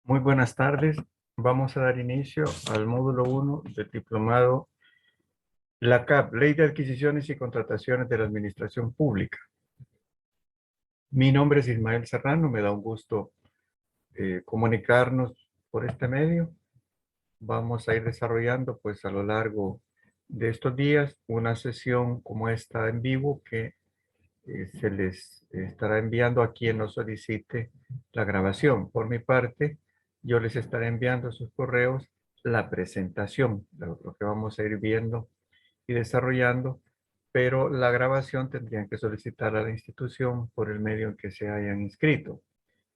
Muy buenas tardes. Vamos a dar inicio al módulo 1 del diplomado La CAP, Ley de Adquisiciones y Contrataciones de la Administración Pública. Mi nombre es Ismael Serrano, me da un gusto comunicarnos por este medio. Vamos a ir desarrollando pues a lo largo de estos días una sesión como esta en vivo que se les estará enviando a quien nos solicite la grabación. Por mi parte, yo les estaré enviando a sus correos la presentación, lo que vamos a ir viendo y desarrollando, pero la grabación tendrían que solicitar a la institución por el medio en que se hayan inscrito,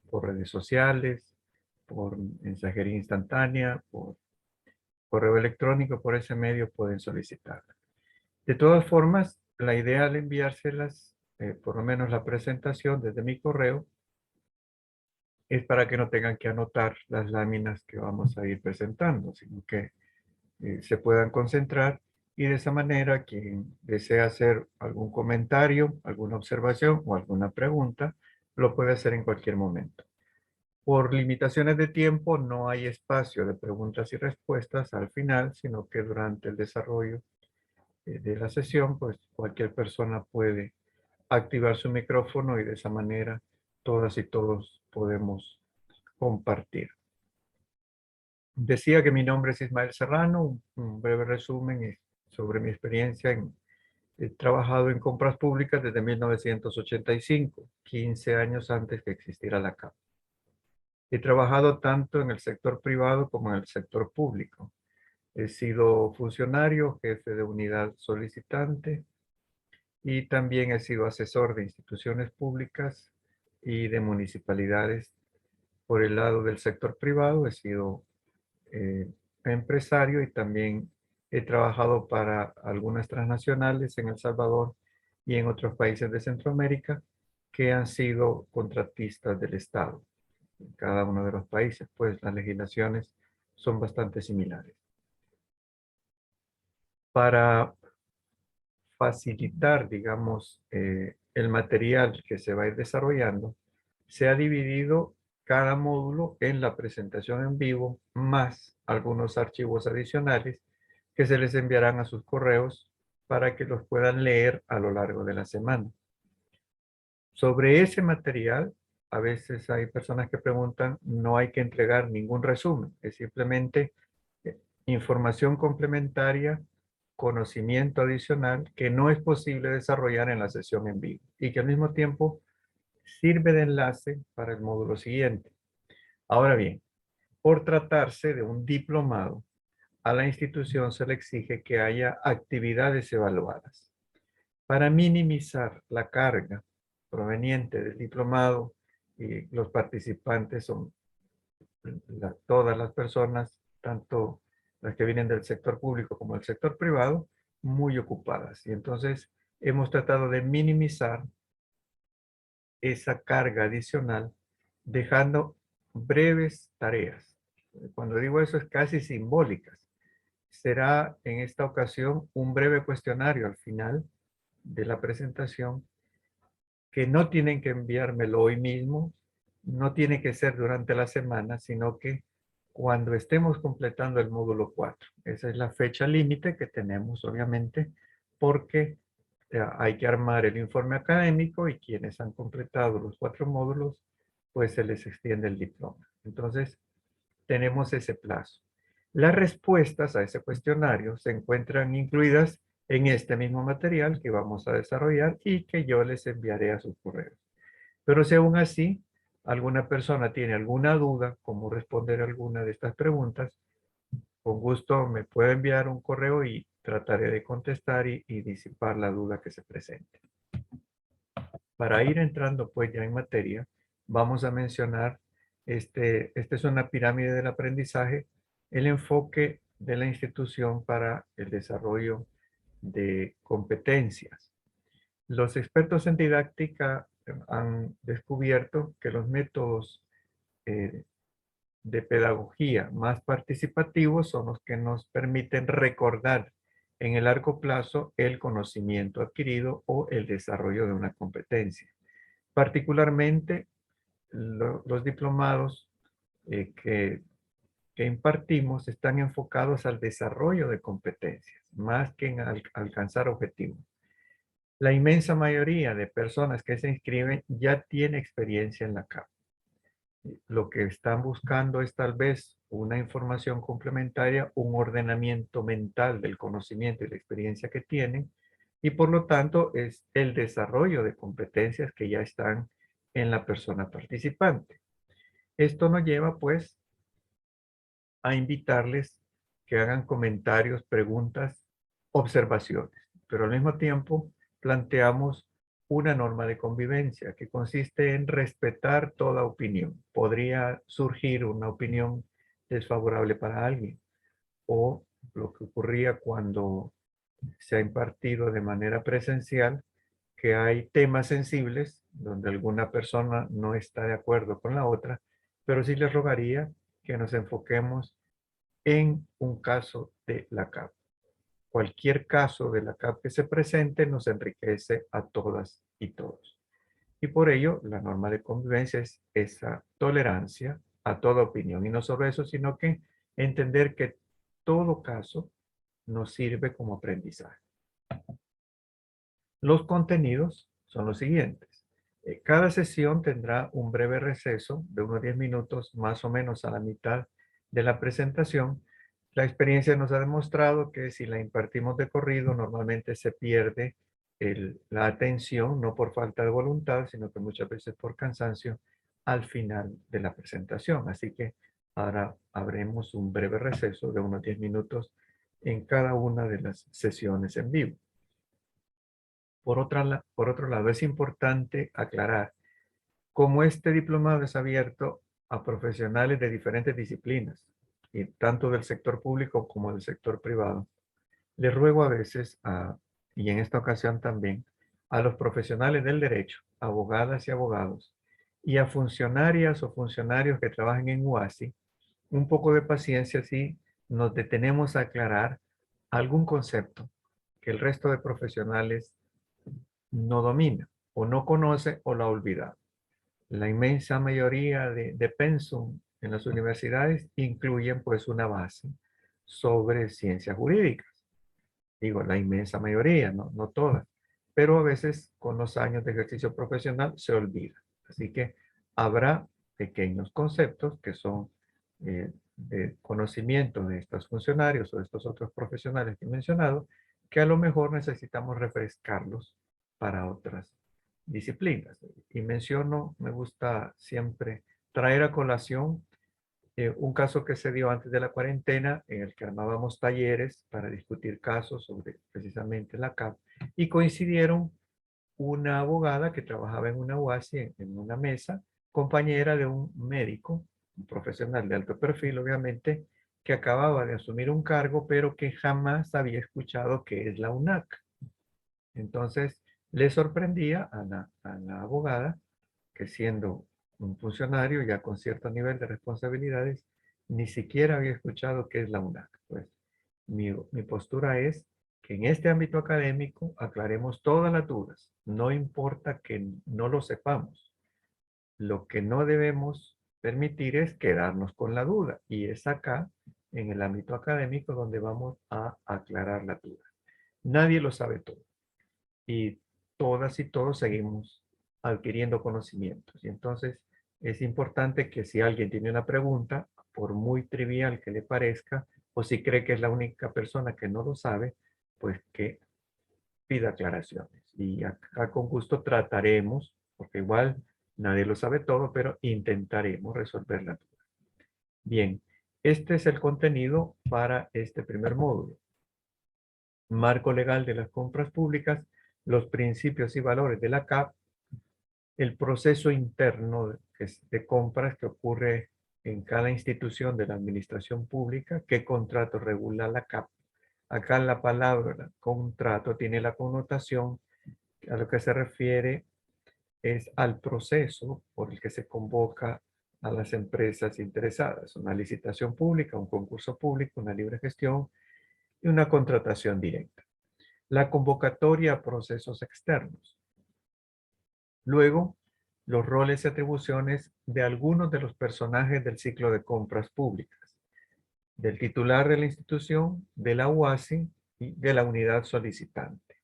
por redes sociales, por mensajería instantánea, por correo electrónico, por ese medio pueden solicitarla. De todas formas, la idea al enviárselas, por lo menos la presentación desde mi correo, es para que no tengan que anotar las láminas que vamos a ir presentando, sino que se puedan concentrar y de esa manera quien desea hacer algún comentario, alguna observación o alguna pregunta, lo puede hacer en cualquier momento. Por limitaciones de tiempo no hay espacio de preguntas y respuestas al final, sino que durante el desarrollo de la sesión, pues cualquier persona puede activar su micrófono y de esa manera todas y todos podemos compartir. Decía que mi nombre es Ismael Serrano, un breve resumen sobre mi experiencia. He trabajado en compras públicas desde 1985, 15 años antes que existiera la CAP. He trabajado tanto en el sector privado como en el sector público. He sido funcionario, jefe de unidad solicitante, y también he sido asesor de instituciones públicas y de municipalidades. Por el lado del sector privado he sido empresario y también he trabajado para algunas transnacionales en El Salvador y en otros países de Centroamérica que han sido contratistas del Estado. En cada uno de los países, pues las legislaciones son bastante similares. Para facilitar, digamos, el material que se va a ir desarrollando, se ha dividido cada módulo en la presentación en vivo, más algunos archivos adicionales que se les enviarán a sus correos para que los puedan leer a lo largo de la semana. Sobre ese material, a veces hay personas que preguntan, no hay que entregar ningún resumen, es simplemente información complementaria, conocimiento adicional que no es posible desarrollar en la sesión en vivo y que al mismo tiempo sirve de enlace para el módulo siguiente. Ahora bien, por tratarse de un diplomado, a la institución se le exige que haya actividades evaluadas. Para minimizar la carga proveniente del diplomado, y los participantes son todas las personas, tanto las que vienen del sector público como del sector privado, muy ocupadas. Y entonces hemos tratado de minimizar esa carga adicional dejando breves tareas. Cuando digo eso es casi simbólicas. Será en esta ocasión un breve cuestionario al final de la presentación que no tienen que enviármelo hoy mismo, no tiene que ser durante la semana, sino que cuando estemos completando el módulo 4. Esa es la fecha límite que tenemos, obviamente, porque hay que armar el informe académico y quienes han completado los 4 módulos, pues se les extiende el diploma. Entonces, tenemos ese plazo. Las respuestas a ese cuestionario se encuentran incluidas en este mismo material que vamos a desarrollar y que yo les enviaré a sus correos. Pero si aún así alguna persona tiene alguna duda, cómo responder alguna de estas preguntas, con gusto me puede enviar un correo y trataré de contestar y disipar la duda que se presente. Para ir entrando pues ya en materia, vamos a mencionar, esta es una pirámide del aprendizaje, el enfoque de la institución para el desarrollo de competencias. Los expertos en didáctica han descubierto que los métodos de pedagogía más participativos son los que nos permiten recordar en el largo plazo el conocimiento adquirido o el desarrollo de una competencia. Particularmente, los diplomados que impartimos están enfocados al desarrollo de competencias, más que en alcanzar objetivos. La inmensa mayoría de personas que se inscriben ya tiene experiencia en la CAP. Lo que están buscando es tal vez una información complementaria, un ordenamiento mental del conocimiento y la experiencia que tienen, y por lo tanto es el desarrollo de competencias que ya están en la persona participante. Esto nos lleva pues a invitarles que hagan comentarios, preguntas, observaciones, pero al mismo tiempo planteamos una norma de convivencia que consiste en respetar toda opinión. Podría surgir una opinión desfavorable para alguien o lo que ocurría cuando se ha impartido de manera presencial, que hay temas sensibles donde alguna persona no está de acuerdo con la otra, pero sí les rogaría que nos enfoquemos en un caso de la CAP. Cualquier caso de la CAP que se presente nos enriquece a todas y todos. Y por ello, la norma de convivencia es esa tolerancia a toda opinión. Y no solo eso, sino que entender que todo caso nos sirve como aprendizaje. Los contenidos son los siguientes. Cada sesión tendrá un breve receso de unos 10 minutos, más o menos a la mitad de la presentación. La experiencia nos ha demostrado que si la impartimos de corrido, normalmente se pierde la atención, no por falta de voluntad, sino que muchas veces por cansancio al final de la presentación. Así que ahora habremos un breve receso de unos 10 minutos en cada una de las sesiones en vivo. Por otro lado, es importante aclarar cómo este diplomado es abierto a profesionales de diferentes disciplinas, y tanto del sector público como del sector privado. Les ruego a veces, y en esta ocasión también, a los profesionales del derecho, abogadas y abogados, y a funcionarias o funcionarios que trabajen en UASI, un poco de paciencia si nos detenemos a aclarar algún concepto que el resto de profesionales no domina o no conoce o lo ha olvidado. La inmensa mayoría de pensum en las universidades incluyen pues una base sobre ciencias jurídicas. Digo, la inmensa mayoría, no todas, pero a veces con los años de ejercicio profesional se olvida. Así que habrá pequeños conceptos que son de conocimiento de estos funcionarios o de estos otros profesionales que he mencionado, que a lo mejor necesitamos refrescarlos para otras disciplinas. Y menciono, me gusta siempre traer a colación un caso que se dio antes de la cuarentena en el que armábamos talleres para discutir casos sobre precisamente la CAP y coincidieron una abogada que trabajaba en una UASI en una mesa, compañera de un médico, un profesional de alto perfil obviamente, que acababa de asumir un cargo pero que jamás había escuchado qué es la UNAC. Entonces le sorprendía a la abogada que siendo un funcionario ya con cierto nivel de responsabilidades, ni siquiera había escuchado qué es la UNAC. Pues mi postura es que en este ámbito académico aclaremos todas las dudas. No importa que no lo sepamos. Lo que no debemos permitir es quedarnos con la duda. Y es acá, en el ámbito académico, donde vamos a aclarar la duda. Nadie lo sabe todo. Y todas y todos seguimos adquiriendo conocimientos. Y entonces es importante que si alguien tiene una pregunta, por muy trivial que le parezca, o si cree que es la única persona que no lo sabe, pues que pida aclaraciones. Y acá con gusto trataremos, porque igual nadie lo sabe todo, pero intentaremos resolver la duda. Bien, este es el contenido para este primer módulo. Marco legal de las compras públicas, los principios y valores de la CAP, el proceso interno de compras que ocurre en cada institución de la administración pública, qué contrato regula la CAP. Acá la palabra contrato tiene la connotación a lo que se refiere es al proceso por el que se convoca a las empresas interesadas, una licitación pública, un concurso público, una libre gestión y una contratación directa. La convocatoria a procesos externos. Luego, los roles y atribuciones de algunos de los personajes del ciclo de compras públicas, del titular de la institución, de la UASI y de la unidad solicitante.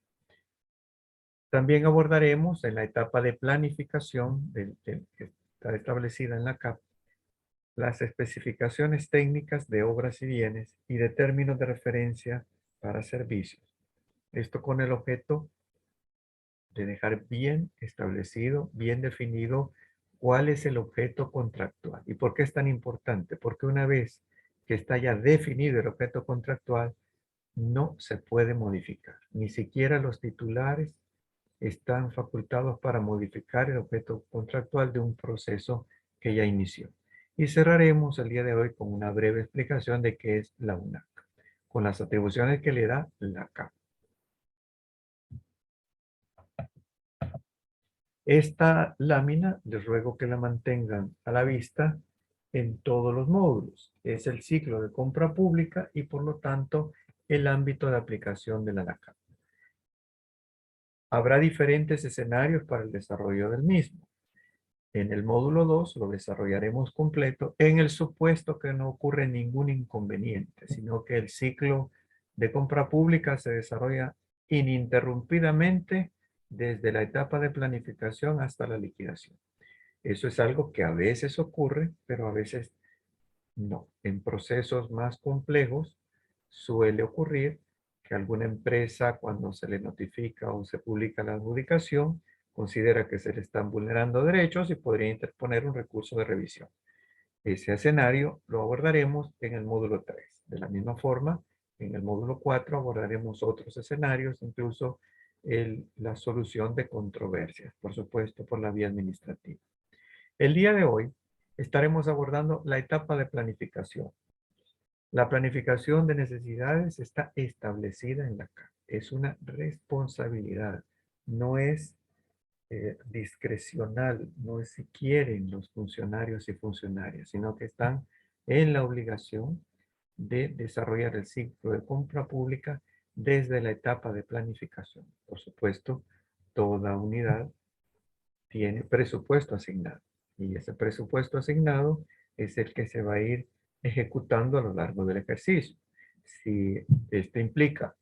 También abordaremos en la etapa de planificación que está establecida en la CAP, las especificaciones técnicas de obras y bienes y de términos de referencia para servicios. Esto con el objeto de dejar bien establecido, bien definido cuál es el objeto contractual. ¿Y por qué es tan importante? Porque una vez que está ya definido el objeto contractual, no se puede modificar. Ni siquiera los titulares están facultados para modificar el objeto contractual de un proceso que ya inició. Y cerraremos el día de hoy con una breve explicación de qué es la UNAC, con las atribuciones que le da la CAP. Esta lámina les ruego que la mantengan a la vista en todos los módulos. Es el ciclo de compra pública y por lo tanto el ámbito de aplicación de la LACAP. Habrá diferentes escenarios para el desarrollo del mismo. En el módulo 2 lo desarrollaremos completo en el supuesto que no ocurre ningún inconveniente, sino que el ciclo de compra pública se desarrolla ininterrumpidamente desde la etapa de planificación hasta la liquidación. Eso es algo que a veces ocurre, pero a veces no. En procesos más complejos suele ocurrir que alguna empresa, cuando se le notifica o se publica la adjudicación, considera que se le están vulnerando derechos y podría interponer un recurso de revisión. Ese escenario lo abordaremos en el módulo 3. De la misma forma, en el módulo 4 abordaremos otros escenarios, incluso la solución de controversias, por supuesto, por la vía administrativa. El día de hoy estaremos abordando la etapa de planificación. La planificación de necesidades está establecida en la CAP. Es una responsabilidad, no es discrecional, no es si quieren los funcionarios y funcionarias, sino que están en la obligación de desarrollar el ciclo de compra pública desde la etapa de planificación. Por supuesto, toda unidad tiene presupuesto asignado y ese presupuesto asignado es el que se va a ir ejecutando a lo largo del ejercicio. Si este implica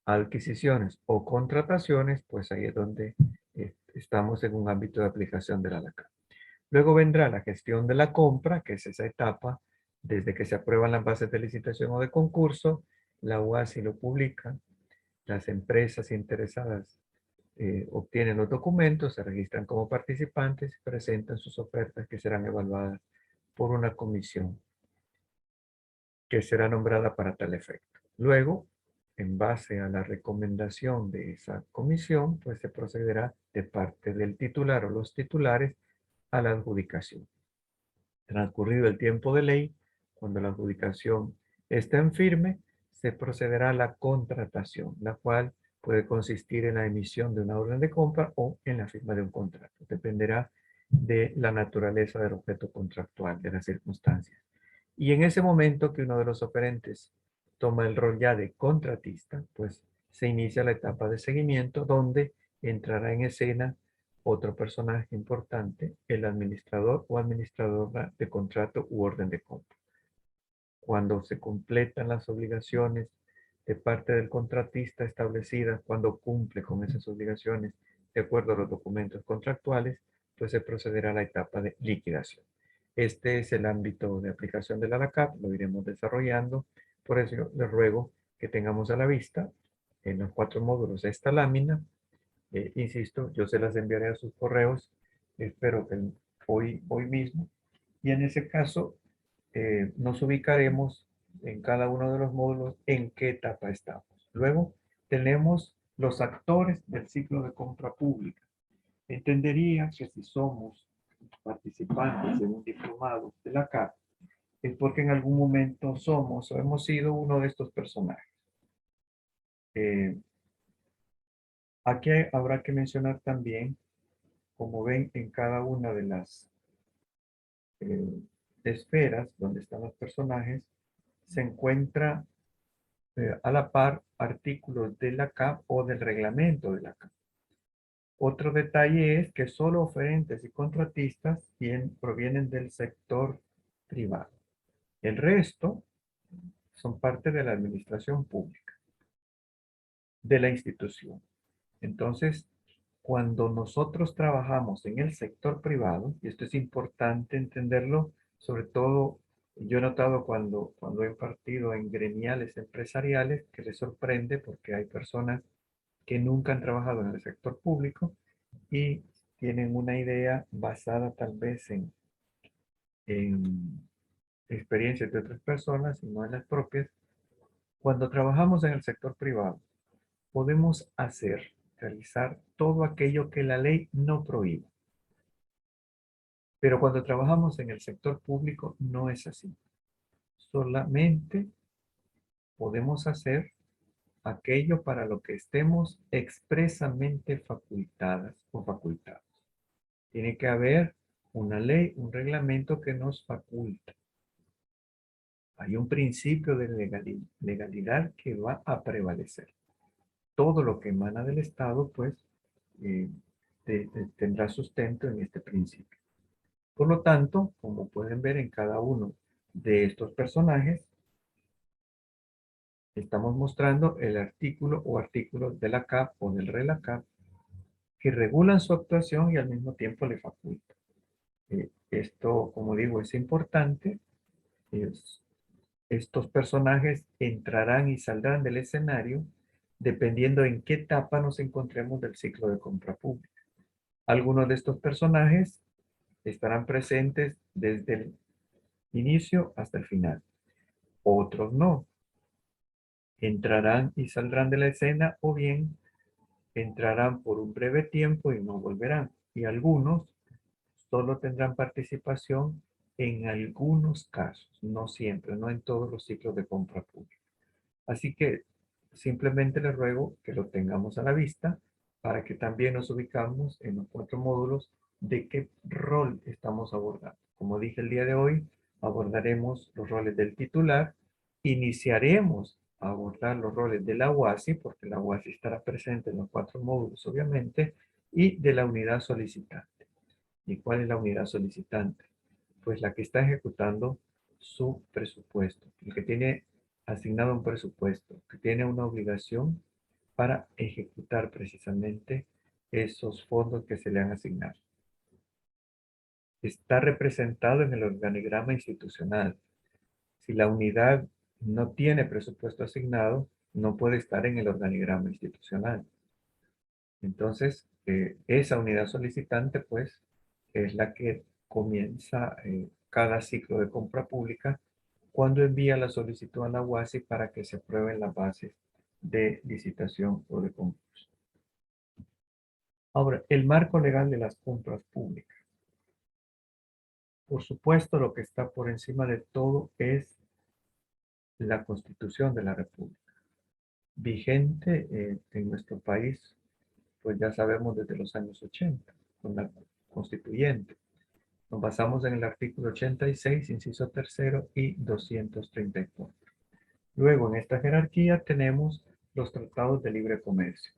adquisiciones o contrataciones, pues ahí es donde estamos en un ámbito de aplicación de la LACAP. Luego vendrá la gestión de la compra, que es esa etapa desde que se aprueban las bases de licitación o de concurso, la UASI lo publica, las empresas interesadas obtienen los documentos, se registran como participantes y presentan sus ofertas que serán evaluadas por una comisión que será nombrada para tal efecto. Luego, en base a la recomendación de esa comisión, pues se procederá de parte del titular o los titulares a la adjudicación. Transcurrido el tiempo de ley, cuando la adjudicación esté en firme, se procederá a la contratación, la cual puede consistir en la emisión de una orden de compra o en la firma de un contrato. Dependerá de la naturaleza del objeto contractual, de las circunstancias. Y en ese momento que uno de los oferentes toma el rol ya de contratista, pues se inicia la etapa de seguimiento donde entrará en escena otro personaje importante, el administrador o administradora de contrato u orden de compra. Cuando se completan las obligaciones de parte del contratista establecidas, cuando cumple con esas obligaciones de acuerdo a los documentos contractuales, pues se procederá a la etapa de liquidación. Este es el ámbito de aplicación de la LACAP, lo iremos desarrollando, por eso les ruego que tengamos a la vista en los 4 módulos esta lámina. Insisto, yo se las enviaré a sus correos, espero que hoy mismo, y en ese caso nos ubicaremos en cada uno de los módulos en qué etapa estamos. Luego tenemos los actores del ciclo de compra pública. Entendería que si somos participantes de un diplomado de la CAP, es porque en algún momento somos o hemos sido uno de estos personajes. Aquí habrá que mencionar también, como ven en cada una de las esferas donde están los personajes, se encuentra a la par artículos de la CAP o del reglamento de la CAP. Otro detalle es que solo oferentes y contratistas provienen del sector privado. El resto son parte de la administración pública, de la institución. Entonces, cuando nosotros trabajamos en el sector privado, y esto es importante entenderlo, sobre todo yo he notado cuando he impartido en gremiales empresariales que les sorprende porque hay personas que nunca han trabajado en el sector público y tienen una idea basada tal vez en experiencias de otras personas y no en las propias. Cuando trabajamos en el sector privado, podemos realizar todo aquello que la ley no prohíbe. Pero cuando trabajamos en el sector público no es así. Solamente podemos hacer aquello para lo que estemos expresamente facultadas o facultados. Tiene que haber una ley, un reglamento que nos faculta. Hay un principio de legalidad que va a prevalecer. Todo lo que emana del Estado, pues, eh, tendrá sustento en este principio. Por lo tanto, como pueden ver en cada uno de estos personajes, estamos mostrando el artículo o artículos de la CAP o del RELACAP que regulan su actuación y al mismo tiempo le facultan. Esto, como digo, es importante. Estos personajes entrarán y saldrán del escenario dependiendo en qué etapa nos encontremos del ciclo de compra pública. Algunos de estos personajes estarán presentes desde el inicio hasta el final. Otros no. Entrarán y saldrán de la escena o bien entrarán por un breve tiempo y no volverán. Y algunos solo tendrán participación en algunos casos, no siempre, no en todos los ciclos de compra pública. Así que simplemente les ruego que lo tengamos a la vista para que también nos ubicamos en los 4 módulos de qué rol estamos abordando. Como dije el día de hoy, abordaremos los roles del titular, iniciaremos a abordar los roles de la UASI, porque la UASI estará presente en los 4 módulos obviamente, y de la unidad solicitante. ¿Y cuál es la unidad solicitante? Pues la que está ejecutando su presupuesto, el que tiene asignado un presupuesto, que tiene una obligación para ejecutar precisamente esos fondos que se le han asignado. Está representado en el organigrama institucional. Si la unidad no tiene presupuesto asignado, no puede estar en el organigrama institucional. Entonces, esa unidad solicitante, pues, es la que comienza cada ciclo de compra pública cuando envía la solicitud a la UASI para que se aprueben las bases de licitación o de concurso. Ahora, el marco legal de las compras públicas. Por supuesto, lo que está por encima de todo es la Constitución de la República, vigente en nuestro país, pues ya sabemos desde los años 80, con la constituyente. Nos basamos en el artículo 86, inciso tercero y 234. Luego, en esta jerarquía tenemos los tratados de libre comercio.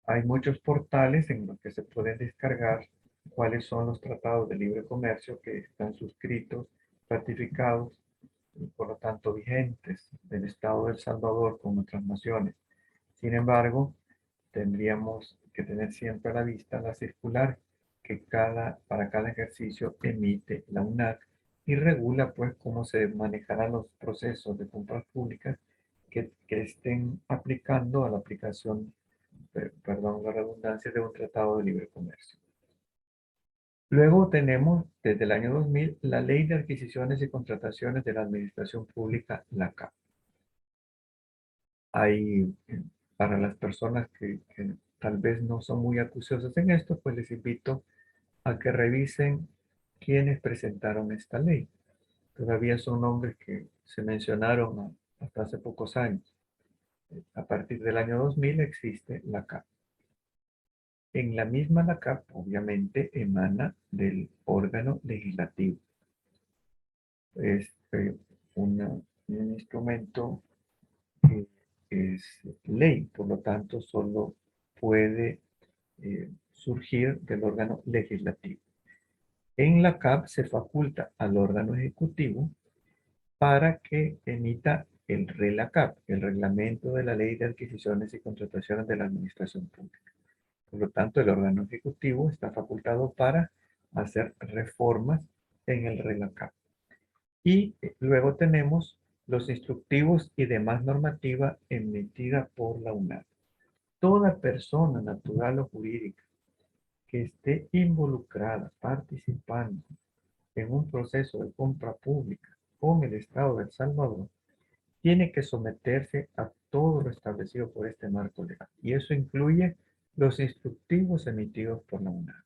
Hay muchos portales en los que se pueden descargar cuáles son los tratados de libre comercio que están suscritos, ratificados y por lo tanto vigentes del Estado de El Salvador con otras naciones. Sin embargo, tendríamos que tener siempre a la vista la circular que para cada ejercicio emite la UNAC y regula pues cómo se manejarán los procesos de compras públicas que estén aplicando a la aplicación, perdón, la redundancia de un tratado de libre comercio. Luego tenemos desde el año 2000 la Ley de Adquisiciones y Contrataciones de la Administración Pública, la CAP. Hay, para las personas que tal vez no son muy acuciosas en esto, pues les invito a que revisen quiénes presentaron esta ley. Todavía son nombres que se mencionaron hasta hace pocos años. A partir del año 2000 existe la CAP. En la misma la CAP, obviamente, emana del órgano legislativo. Es un instrumento que es ley, por lo tanto, solo puede surgir del órgano legislativo. En la CAP se faculta al órgano ejecutivo para que emita el RELACAP, el Reglamento de la Ley de Adquisiciones y Contrataciones de la Administración Pública. Por lo tanto, el órgano ejecutivo está facultado para hacer reformas en el RELACAP. Y luego tenemos los instructivos y demás normativa emitida por la UNAM. Toda persona natural o jurídica que esté involucrada, participando en un proceso de compra pública con el Estado de El Salvador, tiene que someterse a todo lo establecido por este marco legal. Y eso incluye los instructivos emitidos por la UNAM.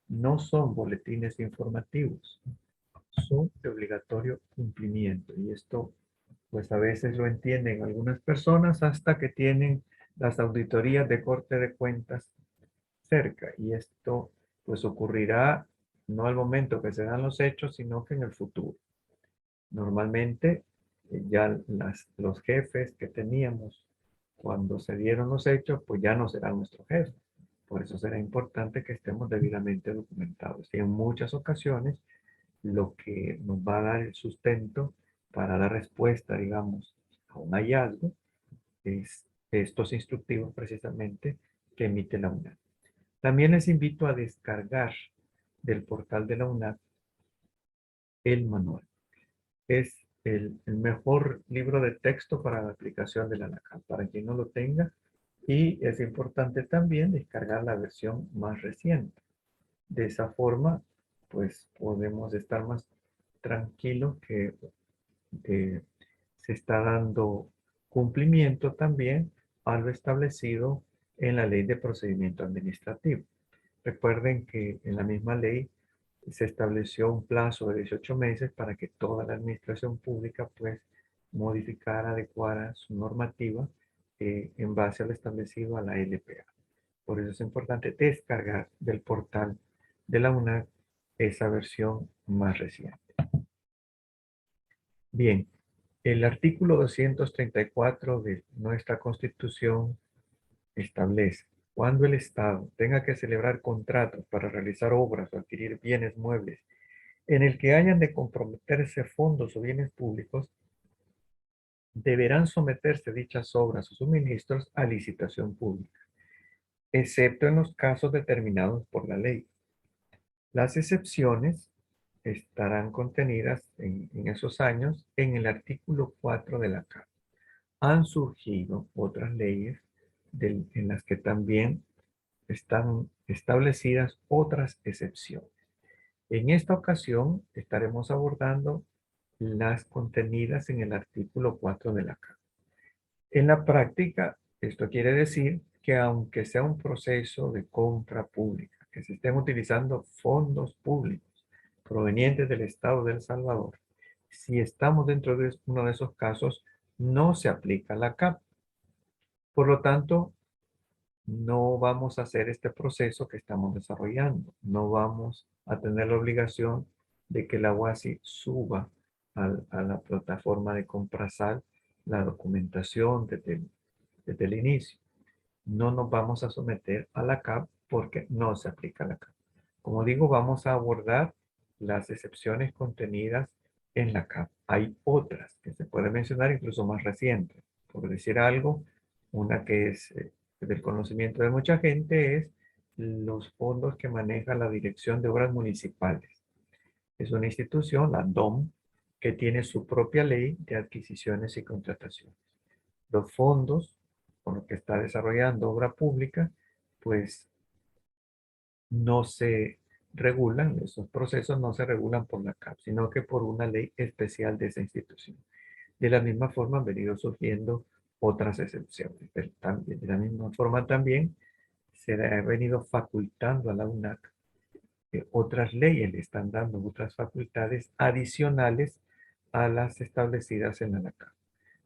No son boletines informativos, son de obligatorio cumplimiento. Y esto, pues a veces lo entienden algunas personas hasta que tienen las auditorías de Corte de Cuentas cerca. Y esto, pues ocurrirá no al momento que se dan los hechos, sino que en el futuro. Normalmente, ya los jefes que teníamos cuando se dieron los hechos, pues ya no serán nuestros jefes. Por eso será importante que estemos debidamente documentados. Y en muchas ocasiones, lo que nos va a dar el sustento para dar respuesta, digamos, a un hallazgo, es estos instructivos precisamente que emite la UNAM. También les invito a descargar del portal de la UNAM el manual. Es el mejor libro de texto para la aplicación de la ANACAP, para quien no lo tenga. Y es importante también descargar la versión más reciente. De esa forma, pues podemos estar más tranquilos que se está dando cumplimiento también a lo establecido en la Ley de Procedimiento Administrativo. Recuerden que en la misma ley se estableció un plazo de 18 meses para que toda la administración pública pues modificara, adecuara su normativa en base a lo establecido a la LPA. Por eso es importante descargar del portal de la UNAC esa versión más reciente. Bien, el artículo 234 de nuestra Constitución establece: cuando el Estado tenga que celebrar contratos para realizar obras o adquirir bienes muebles en el que hayan de comprometerse fondos o bienes públicos, deberán someterse dichas obras o suministros a licitación pública, excepto en los casos determinados por la ley. Las excepciones estarán contenidas en esos años en el artículo 4 de la CAP. Han surgido otras leyes en las que también están establecidas otras excepciones. En esta ocasión estaremos abordando las contenidas en el artículo 4 de la CAP. En la práctica, esto quiere decir que aunque sea un proceso de compra pública, que se estén utilizando fondos públicos provenientes del Estado de El Salvador, si estamos dentro de uno de esos casos, no se aplica la CAP. Por lo tanto, no vamos a hacer este proceso que estamos desarrollando. No vamos a tener la obligación de que la UASI suba a la plataforma de Comprasal la documentación desde el inicio. No nos vamos a someter a la CAP porque no se aplica la CAP. Como digo, vamos a abordar las excepciones contenidas en la CAP. Hay otras que se pueden mencionar, incluso más recientes. Por decir algo, una que es del conocimiento de mucha gente es los fondos que maneja la Dirección de Obras Municipales. Es una institución, la DOM, que tiene su propia ley de adquisiciones y contrataciones. Los fondos con los que está desarrollando obra pública, pues no se regulan, esos procesos no se regulan por la CAP, sino que por una ley especial de esa institución. De la misma forma han venido surgiendo otras excepciones. Pero también, de la misma forma también se ha venido facultando a la UNAC otras leyes, le están dando otras facultades adicionales a las establecidas en la ANACAP.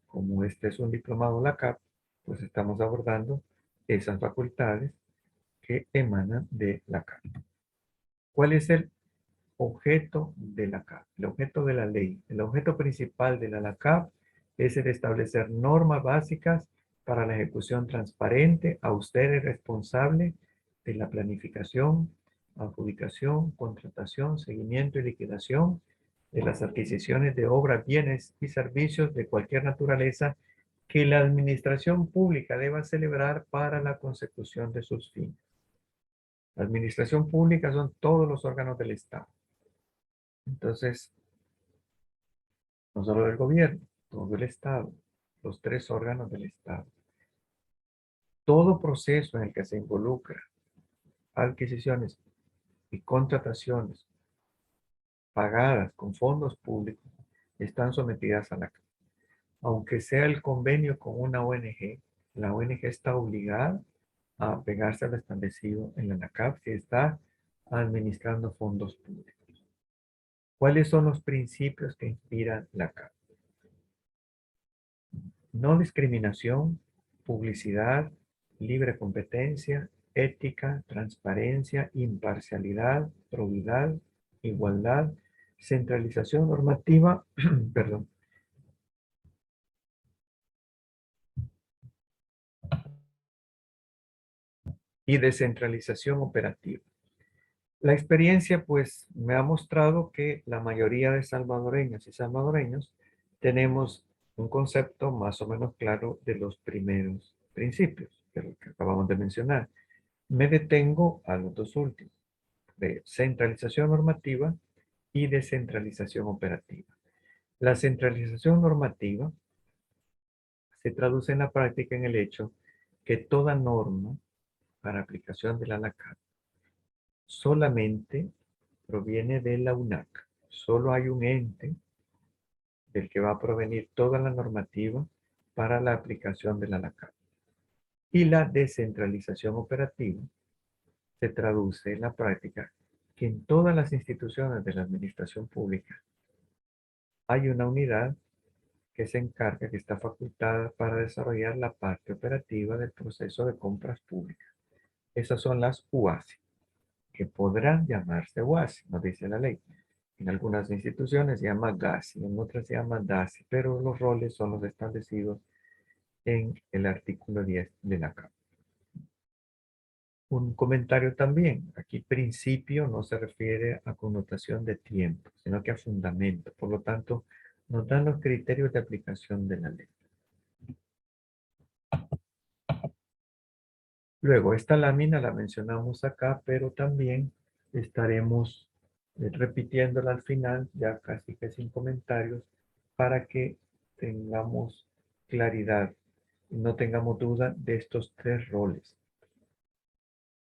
Como este es un diplomado de la CAP, pues estamos abordando esas facultades que emanan de la CAP. ¿Cuál es el objeto de la CAP? El objeto de la ley. El objeto principal de la CAP es el establecer normas básicas para la ejecución transparente, austera y responsable de la planificación, adjudicación, contratación, seguimiento y liquidación de las adquisiciones de obras, bienes y servicios de cualquier naturaleza que la administración pública deba celebrar para la consecución de sus fines. La administración pública son todos los órganos del Estado. Entonces, no solo del gobierno, todo el Estado, los tres órganos del Estado. Todo proceso en el que se involucra adquisiciones y contrataciones pagadas con fondos públicos están sometidas a la CAP. Aunque sea el convenio con una ONG, la ONG está obligada a apegarse a lo establecido en la ANACAP que está administrando fondos públicos. ¿Cuáles son los principios que inspiran la CAP? No discriminación, publicidad, libre competencia, ética, transparencia, imparcialidad, probidad, igualdad, centralización normativa, perdón, y descentralización operativa. La experiencia pues me ha mostrado que la mayoría de salvadoreñas y salvadoreños tenemos un concepto más o menos claro de los primeros principios que acabamos de mencionar. Me detengo a los dos últimos, de centralización normativa y descentralización operativa. La centralización normativa se traduce en la práctica en el hecho que toda norma para aplicación de la ANACAP solamente proviene de la UNAC. Solo hay un ente del que va a provenir toda la normativa para la aplicación de la ANACAP. Y la descentralización operativa se traduce en la práctica que en todas las instituciones de la administración pública hay una unidad que se encarga, que está facultada para desarrollar la parte operativa del proceso de compras públicas. Esas son las UASI, que podrán llamarse UASI, nos dice la ley. En algunas instituciones se llama GASI, en otras se llama DASI, pero los roles son los establecidos en el artículo 10 de la CAP. Un comentario también. Aquí principio no se refiere a connotación de tiempo, sino que a fundamento. Por lo tanto, nos dan los criterios de aplicación de la ley. Luego, esta lámina la mencionamos acá, pero también estaremos repitiéndola al final, ya casi que sin comentarios, para que tengamos claridad y no tengamos duda de estos tres roles.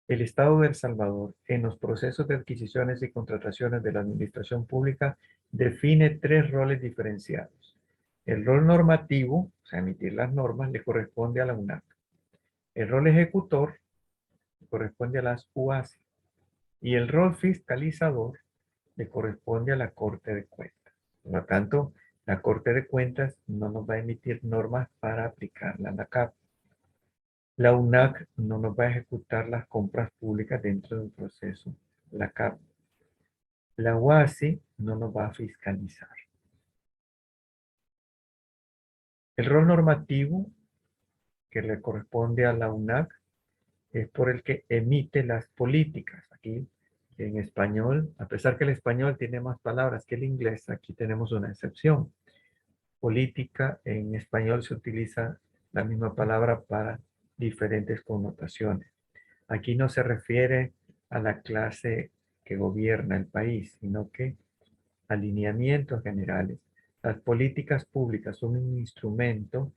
El Estado de El Salvador, en los procesos de adquisiciones y contrataciones de la administración pública, define tres roles diferenciados. El rol normativo, o sea, emitir las normas, le corresponde a la UNAC. El rol ejecutor corresponde a las UASI. Y el rol fiscalizador le corresponde a la Corte de Cuentas. Por lo tanto, la Corte de Cuentas no nos va a emitir normas para aplicarla a la CAP. La UNAC no nos va a ejecutar las compras públicas dentro del proceso, la CAP. La UASI no nos va a fiscalizar. El rol normativo que le corresponde a la UNAC es por el que emite las políticas. Aquí en español, a pesar que el español tiene más palabras que el inglés, aquí tenemos una excepción. Política en español se utiliza la misma palabra para diferentes connotaciones. Aquí no se refiere a la clase que gobierna el país, sino que a lineamientos generales. Las políticas públicas son un instrumento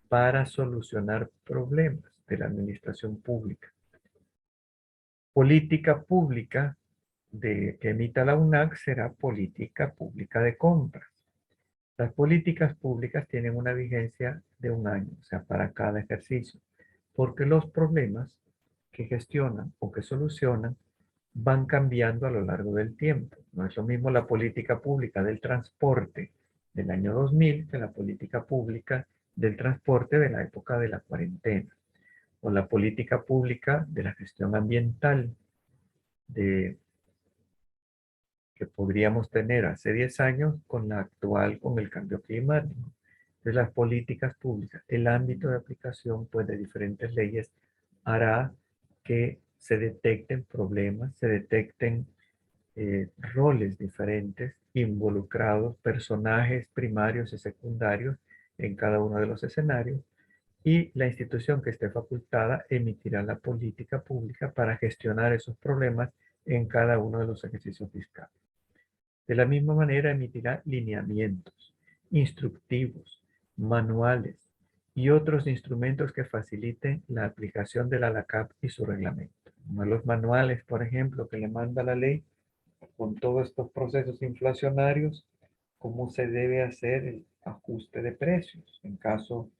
para solucionar problemas de la administración pública. Política pública que emita la UNAC será política pública de compras. Las políticas públicas tienen una vigencia de 1 año, o sea, para cada ejercicio, porque los problemas que gestionan o que solucionan van cambiando a lo largo del tiempo. No es lo mismo la política pública del transporte del año 2000 que la política pública del transporte de la época de la cuarentena, o la política pública de la gestión ambiental que podríamos tener hace 10 años con la actual, con el cambio climático. Entonces, las políticas públicas, el ámbito de aplicación pues, de diferentes leyes hará que se detecten problemas, se detecten roles diferentes involucrados, personajes primarios y secundarios en cada uno de los escenarios, y la institución que esté facultada emitirá la política pública para gestionar esos problemas en cada uno de los ejercicios fiscales. De la misma manera, emitirá lineamientos, instructivos, manuales y otros instrumentos que faciliten la aplicación de la LACAP y su reglamento. Como los manuales, por ejemplo, que le manda la ley con todos estos procesos inflacionarios, cómo se debe hacer el ajuste de precios en caso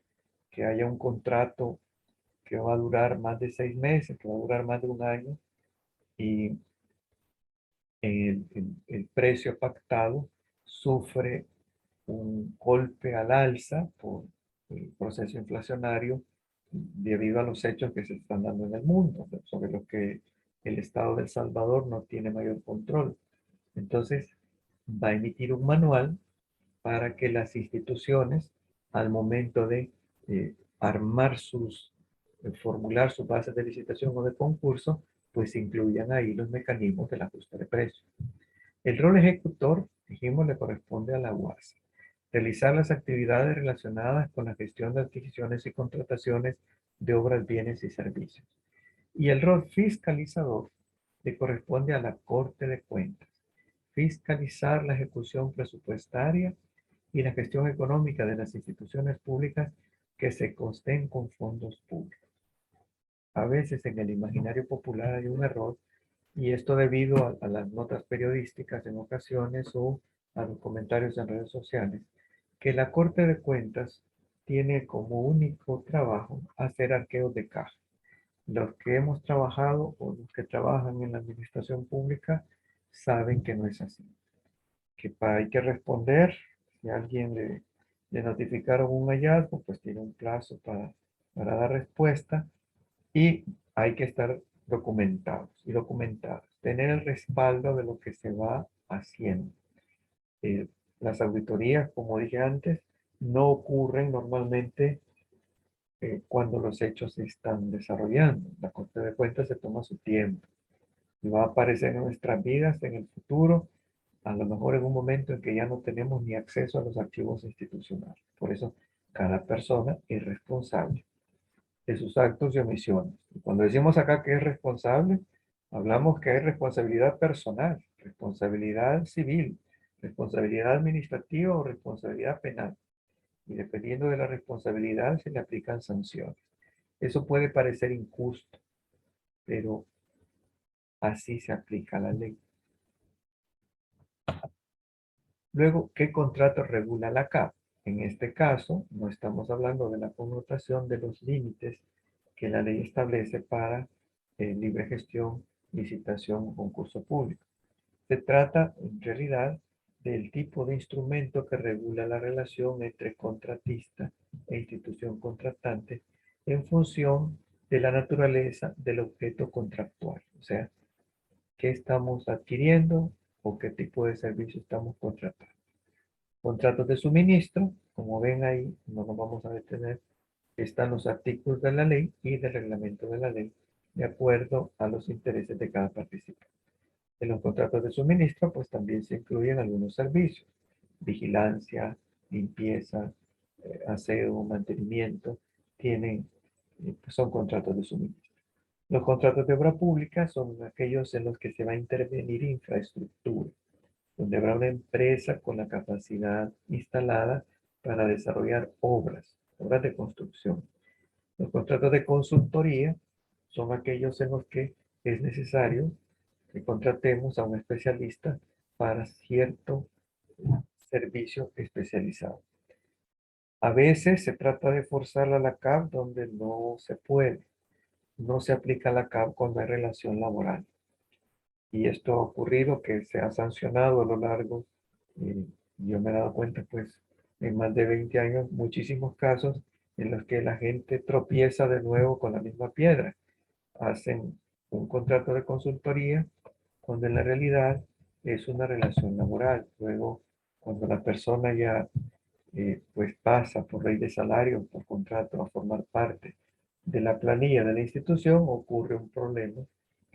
que haya un contrato que va a durar más de 6 meses, que va a durar más de un año, y el precio pactado sufre un golpe al alza por el proceso inflacionario debido a los hechos que se están dando en el mundo, sobre los que el Estado de El Salvador no tiene mayor control. Entonces, va a emitir un manual para que las instituciones, al momento de armar formular sus bases de licitación o de concurso, pues incluyan ahí los mecanismos del ajuste de precios. El rol ejecutor, dijimos, le corresponde a la UAS. Realizar las actividades relacionadas con la gestión de adquisiciones y contrataciones de obras, bienes y servicios. Y el rol fiscalizador le corresponde a la Corte de Cuentas. Fiscalizar la ejecución presupuestaria y la gestión económica de las instituciones públicas que se costen con fondos públicos. A veces en el imaginario popular hay un error, y esto debido a las notas periodísticas en ocasiones o a los comentarios en redes sociales, que la Corte de Cuentas tiene como único trabajo hacer arqueos de caja. Los que hemos trabajado o los que trabajan en la administración pública saben que no es así. Que hay que responder, si a alguien le notificaron un hallazgo, pues tiene un plazo para dar respuesta, y hay que estar documentados y documentados, tener el respaldo de lo que se va haciendo. Eh, las auditorías, como dije antes, no ocurren normalmente cuando los hechos se están desarrollando. La Corte de Cuentas se toma su tiempo y va a aparecer en nuestras vidas en el futuro, a lo mejor en un momento en que ya no tenemos ni acceso a los archivos institucionales. Por eso, cada persona es responsable de sus actos y omisiones. Y cuando decimos acá que es responsable, hablamos que hay responsabilidad personal, responsabilidad civil, responsabilidad administrativa o responsabilidad penal. Y dependiendo de la responsabilidad se le aplican sanciones. Eso puede parecer injusto, pero así se aplica la ley. Luego, ¿qué contrato regula la CAP? En este caso, no estamos hablando de la connotación de los límites que la ley establece para libre gestión, licitación o concurso público. Se trata, en realidad, del tipo de instrumento que regula la relación entre contratista e institución contratante en función de la naturaleza del objeto contractual. O sea, qué estamos adquiriendo o qué tipo de servicio estamos contratando. Contratos de suministro, como ven ahí, no nos vamos a detener, están los artículos de la ley y del reglamento de la ley, de acuerdo a los intereses de cada participante. En los contratos de suministro, pues también se incluyen algunos servicios: vigilancia, limpieza, aseo, mantenimiento, son contratos de suministro. Los contratos de obra pública son aquellos en los que se va a intervenir infraestructura, donde habrá una empresa con la capacidad instalada para desarrollar obras de construcción. Los contratos de consultoría son aquellos en los que es necesario que contratemos a un especialista para cierto servicio especializado. A veces se trata de forzar a la CAP donde no se puede. No se aplica la CAP cuando hay relación laboral. Y esto ha ocurrido, que se ha sancionado a lo largo, yo me he dado cuenta pues en más de 20 años, muchísimos casos en los que la gente tropieza de nuevo con la misma piedra. Hacen un contrato de consultoría cuando en la realidad es una relación laboral. Luego, cuando la persona ya pues pasa por ley de salario, por contrato, a formar parte de la planilla de la institución, ocurre un problema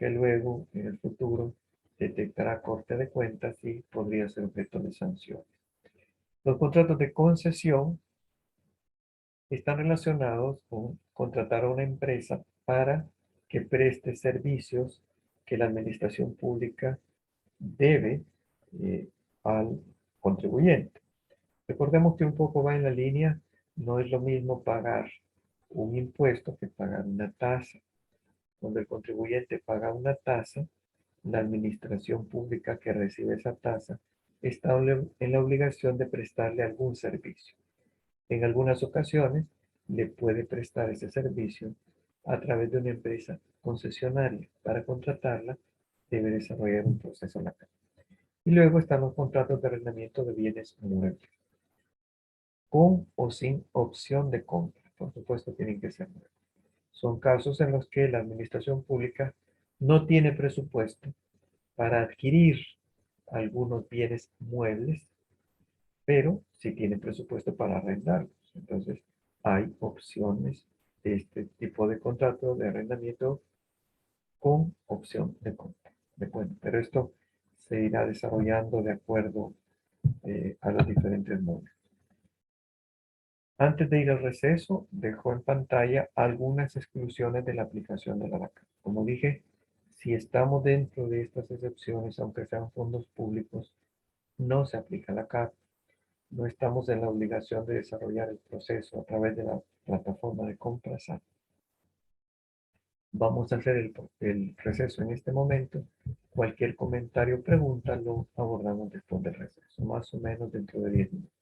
que luego en el futuro detectará corte de cuentas y podría ser objeto de sanciones. Los contratos de concesión están relacionados con contratar a una empresa para que preste servicios que la administración pública debe al contribuyente. Recordemos que un poco va en la línea, no es lo mismo pagar un impuesto que pagar una tasa. Cuando el contribuyente paga una tasa, la administración pública que recibe esa tasa está en la obligación de prestarle algún servicio. En algunas ocasiones le puede prestar ese servicio a través de una empresa concesionaria. Para contratarla debe desarrollar un proceso local. Y luego están los contratos de arrendamiento de bienes muebles, con o sin opción de compra. Por supuesto, tienen que ser nuevos. Son casos en los que la administración pública no tiene presupuesto para adquirir algunos bienes muebles, pero sí tiene presupuesto para arrendarlos. Entonces, hay opciones de este tipo de contrato de arrendamiento con opción de compra. Bueno, pero esto se irá desarrollando de acuerdo a los diferentes módulos. Antes de ir al receso, dejo en pantalla algunas exclusiones de la aplicación de la DACA. Como dije, si estamos dentro de estas excepciones, aunque sean fondos públicos, no se aplica la CAP. No estamos en la obligación de desarrollar el proceso a través de la plataforma de Comprasan. Vamos a hacer el receso en este momento. Cualquier comentario o pregunta lo abordamos después del receso, más o menos dentro de 10 minutos.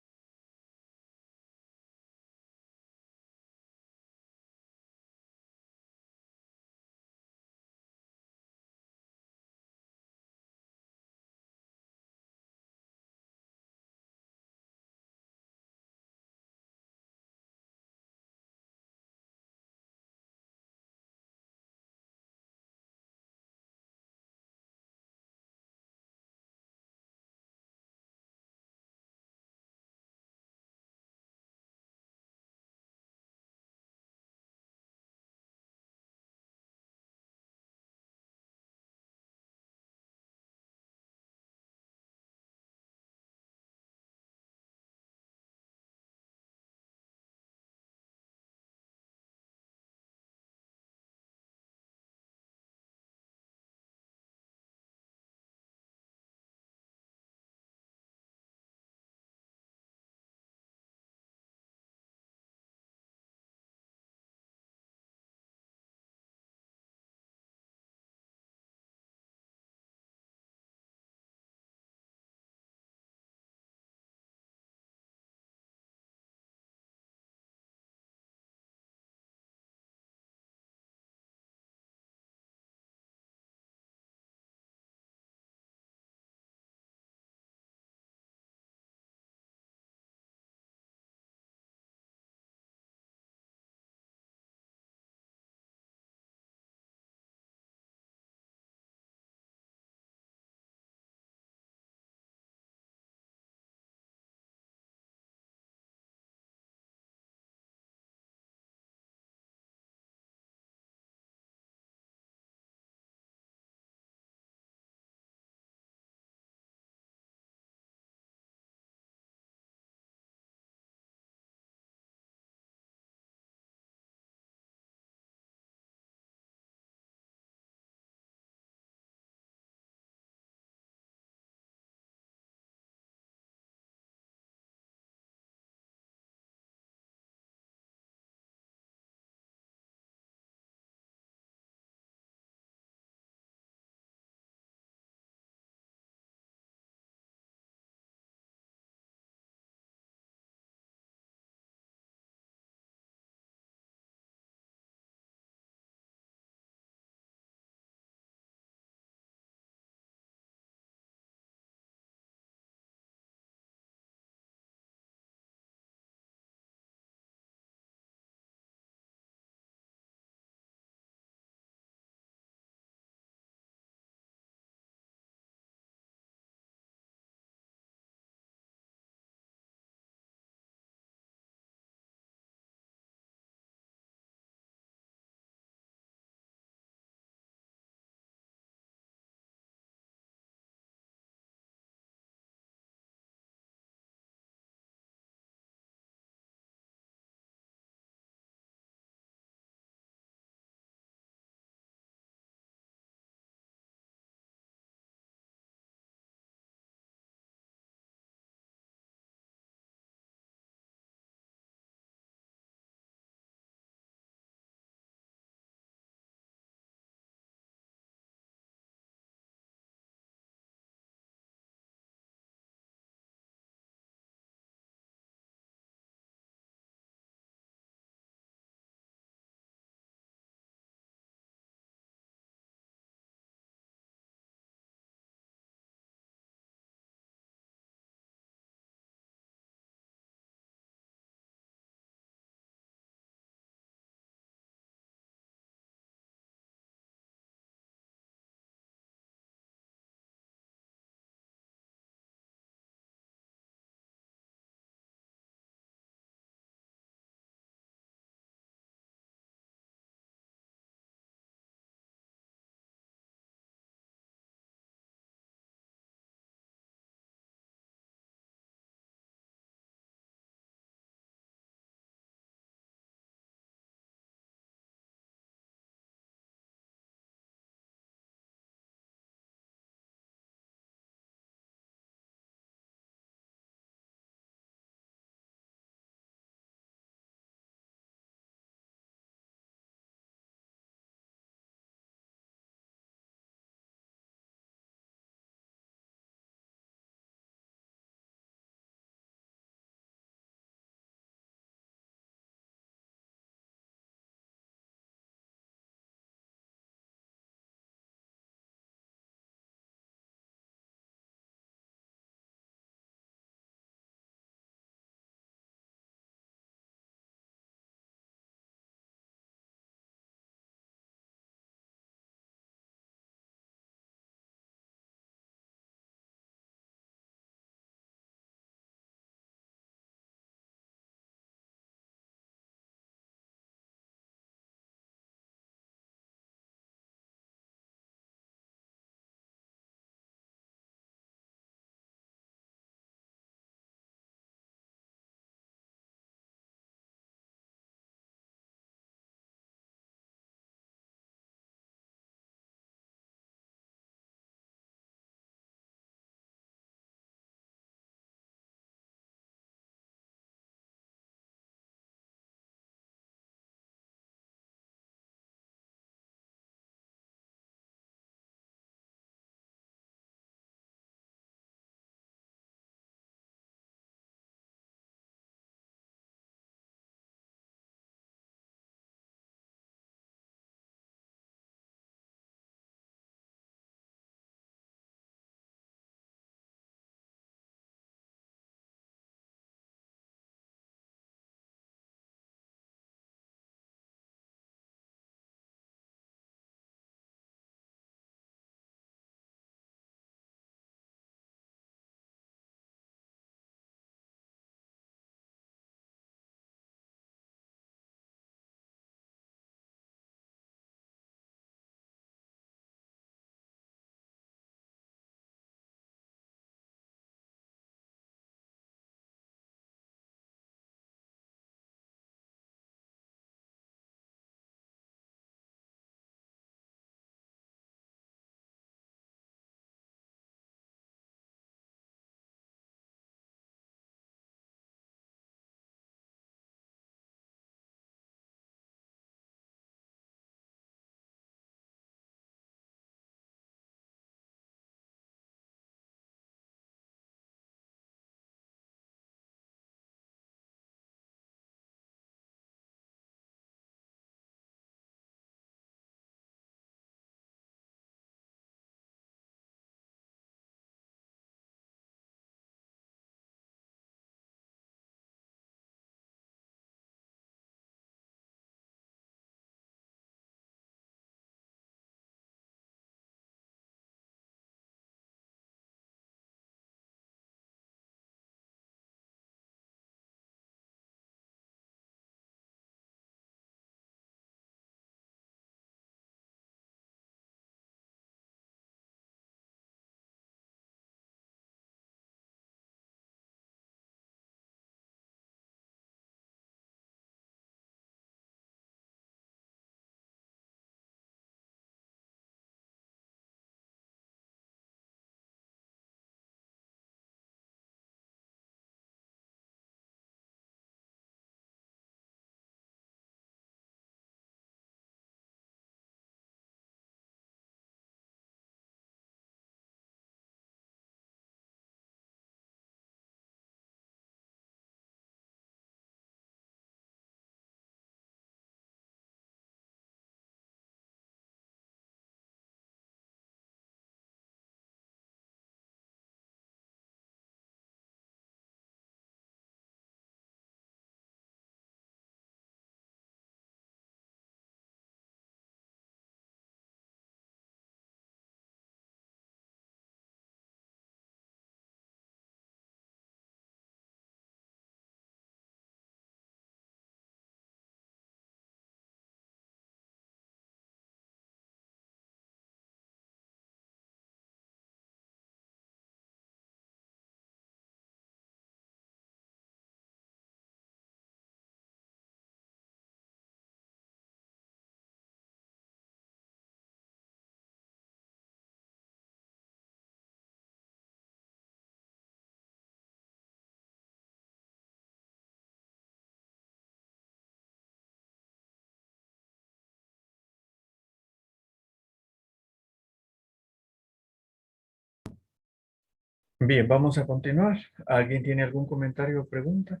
Bien, vamos a continuar. ¿Alguien tiene algún comentario o pregunta?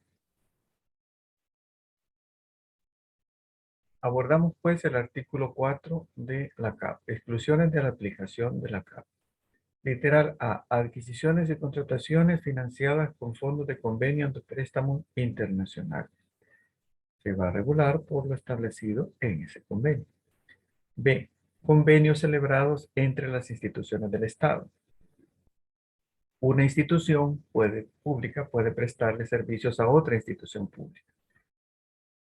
Abordamos pues el artículo 4 de la CAP, exclusiones de la aplicación de la CAP. Literal A, adquisiciones y contrataciones financiadas con fondos de convenio de préstamo internacional. Se va a regular por lo establecido en ese convenio. B, convenios celebrados entre las instituciones del Estado. Una institución pública puede prestarle servicios a otra institución pública.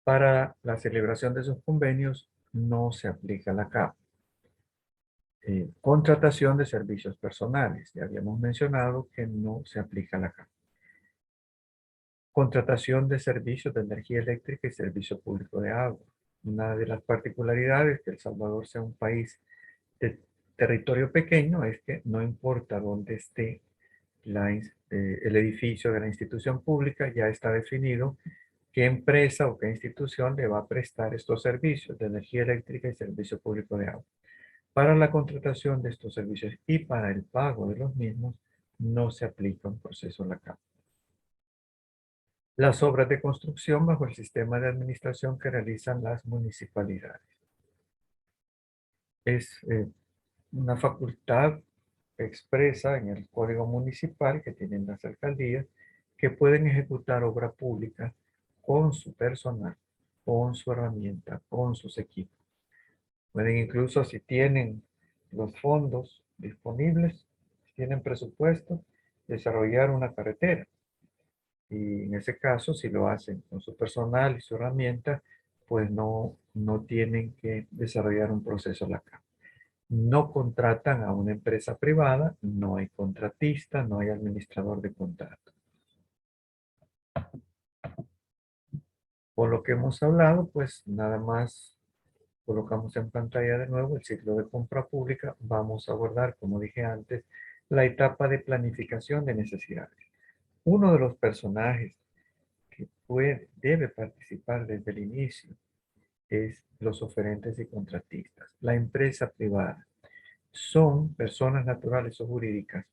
Para la celebración de esos convenios no se aplica la CAP. Contratación de servicios personales. Ya habíamos mencionado que no se aplica la CAP. Contratación de servicios de energía eléctrica y servicio público de agua. Una de las particularidades que El Salvador sea un país de territorio pequeño es que no importa dónde esté el edificio de la institución pública, ya está definido qué empresa o qué institución le va a prestar estos servicios de energía eléctrica y servicio público de agua. Para la contratación de estos servicios y para el pago de los mismos, no se aplica un proceso la CAP. Las obras de construcción bajo el sistema de administración que realizan las municipalidades. Es una facultad expresa en el Código Municipal que tienen las alcaldías que pueden ejecutar obra pública con su personal, con su herramienta, con sus equipos. Pueden incluso, si tienen los fondos disponibles, si tienen presupuesto, desarrollar una carretera. Y en ese caso, si lo hacen con su personal y su herramienta, pues no tienen que desarrollar un proceso local. No contratan a una empresa privada, no hay contratista, no hay administrador de contrato. Por lo que hemos hablado, pues nada más colocamos en pantalla de nuevo el ciclo de compra pública. Vamos a abordar, como dije antes, la etapa de planificación de necesidades. Uno de los personajes que debe participar desde el inicio es los oferentes y contratistas. La empresa privada son personas naturales o jurídicas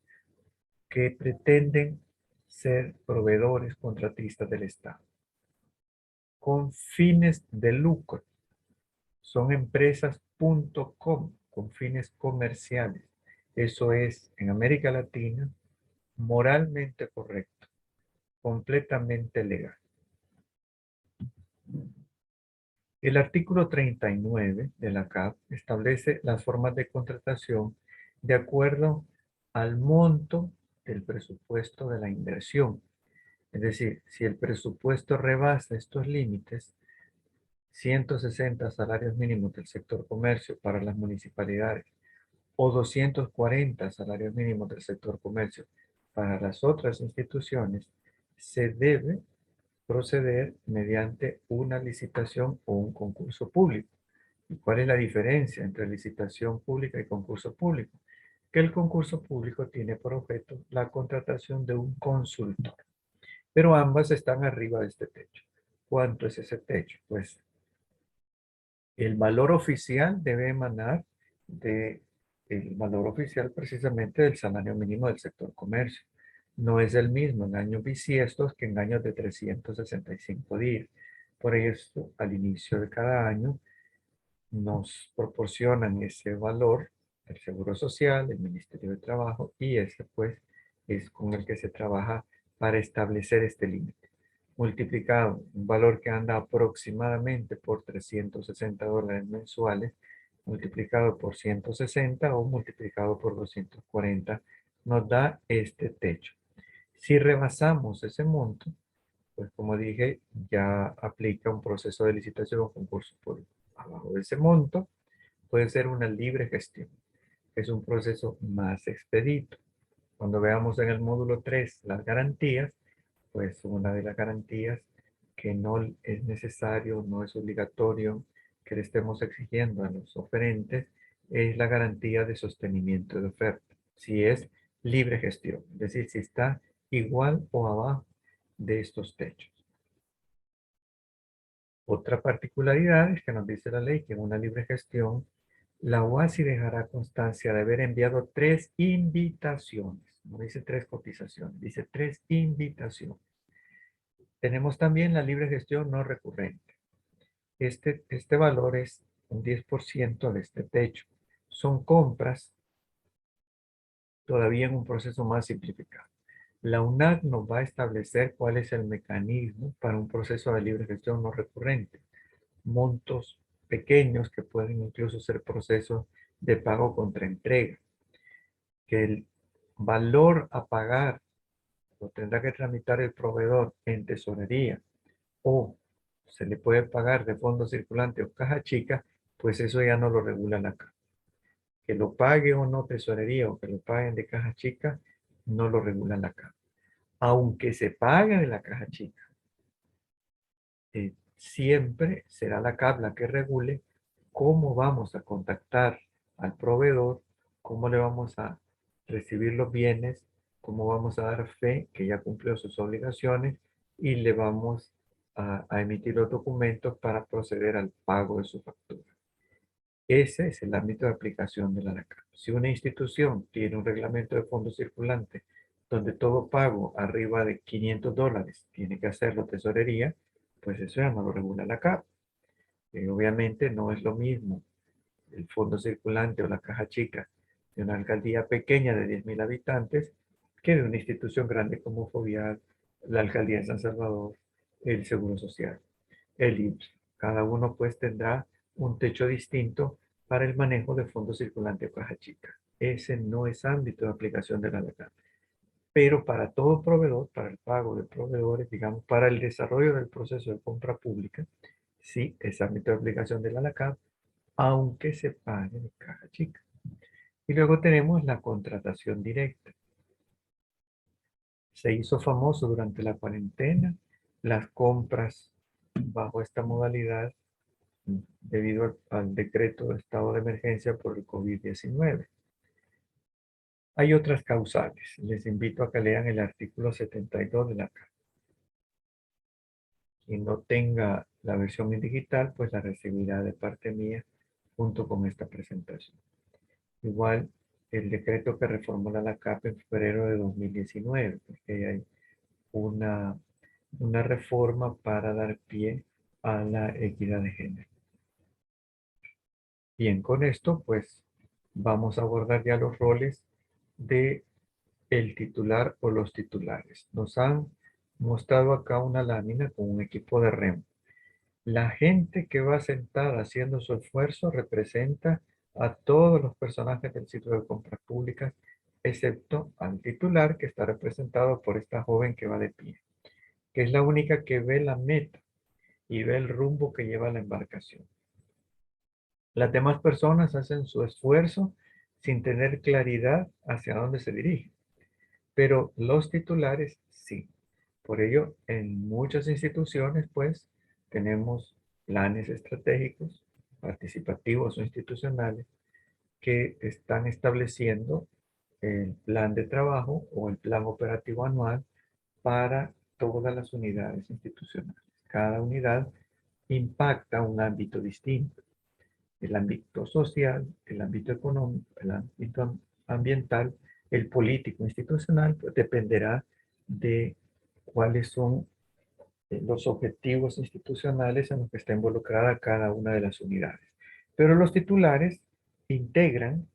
que pretenden ser proveedores contratistas del Estado con fines de lucro. Son empresas.com con fines comerciales. Eso es, en América Latina, moralmente correcto, completamente legal. El artículo 39 de la CAP establece las formas de contratación de acuerdo al monto del presupuesto de la inversión. Es decir, si el presupuesto rebasa estos límites, 160 salarios mínimos del sector comercio para las municipalidades o 240 salarios mínimos del sector comercio para las otras instituciones, se debe proceder mediante una licitación o un concurso público. ¿Y cuál es la diferencia entre licitación pública y concurso público? Que el concurso público tiene por objeto la contratación de un consultor, pero ambas están arriba de este techo. ¿Cuánto es ese techo? Pues el valor oficial debe emanar del valor oficial precisamente del salario mínimo del sector comercio. No es el mismo en años bisiestos que en años de 365 días. Por eso, al inicio de cada año, nos proporcionan ese valor el Seguro Social, el Ministerio de Trabajo, y ese pues es con el que se trabaja para establecer este límite. Multiplicado, un valor que anda aproximadamente por $360 mensuales, multiplicado por 160 o multiplicado por 240, nos da este techo. Si rebasamos ese monto, pues como dije, ya aplica un proceso de licitación o concurso público. Abajo de ese monto puede ser una libre gestión. Es un proceso más expedito. Cuando veamos en el módulo 3 las garantías, pues una de las garantías que no es necesario, no es obligatorio que le estemos exigiendo a los oferentes es la garantía de sostenimiento de oferta. Si es libre gestión, es decir, si está igual o abajo de estos techos. Otra particularidad es que nos dice la ley que en una libre gestión, la OASI dejará constancia de haber enviado 3 invitaciones no dice 3 cotizaciones, dice 3 invitaciones. Tenemos también la libre gestión no recurrente. Este valor es un 10% de este techo. Son compras todavía en un proceso más simplificado. La UNAC nos va a establecer cuál es el mecanismo para un proceso de libre gestión no recurrente. Montos pequeños que pueden incluso ser procesos de pago contra entrega. Que el valor a pagar lo tendrá que tramitar el proveedor en tesorería o se le puede pagar de fondo circulante o caja chica, pues eso ya no lo regula la CAP. Que lo pague o no tesorería o que lo paguen de caja chica, no lo regula la CAP. Aunque se pague de la caja chica, siempre será la CAP la que regule cómo vamos a contactar al proveedor, cómo le vamos a recibir los bienes, cómo vamos a dar fe que ya cumplió sus obligaciones y le vamos a emitir los documentos para proceder al pago de su factura. Ese es el ámbito de aplicación de la ANACAP. Si una institución tiene un reglamento de fondo circulante donde todo pago arriba de $500 tiene que hacerlo tesorería, pues eso ya no lo regula la CAP. Obviamente no es lo mismo el fondo circulante o la caja chica de una alcaldía pequeña de 10,000 habitantes que de una institución grande como Fovial, la alcaldía de San Salvador, el Seguro Social, el IMSS. Cada uno pues tendrá un techo distinto para el manejo de fondo circulante o caja chica. Ese no es ámbito de aplicación de la ANACAP. Pero para todo proveedor, para el pago de proveedores, digamos, para el desarrollo del proceso de compra pública, sí es ámbito de aplicación de la ANACAP, aunque se pague de caja chica. Y luego tenemos la contratación directa. Se hizo famoso durante la cuarentena las compras bajo esta modalidad debido al decreto de estado de emergencia por el COVID-19. Hay otras causales. Les invito a que lean el artículo 72 de la CAP. Quien no tenga la versión en digital, pues la recibirá de parte mía junto con esta presentación. Igual el decreto que reformó la CAP en febrero de 2019, porque hay una reforma para dar pie a la equidad de género. Bien, con esto pues vamos a abordar ya los roles de el titular o los titulares. Nos han mostrado acá una lámina con un equipo de remo. La gente que va sentada haciendo su esfuerzo representa a todos los personajes del sitio de compras públicas, excepto al titular que está representado por esta joven que va de pie, que es la única que ve la meta y ve el rumbo que lleva la embarcación. Las demás personas hacen su esfuerzo sin tener claridad hacia dónde se dirigen, pero los titulares sí. Por ello, en muchas instituciones, pues, tenemos planes estratégicos, participativos o institucionales, que están estableciendo el plan de trabajo o el plan operativo anual para todas las unidades institucionales. Cada unidad impacta un ámbito distinto. El ámbito social, el ámbito económico, el ámbito ambiental, el político institucional, pues dependerá de cuáles son los objetivos institucionales en los que está involucrada cada una de las unidades. Pero los titulares integran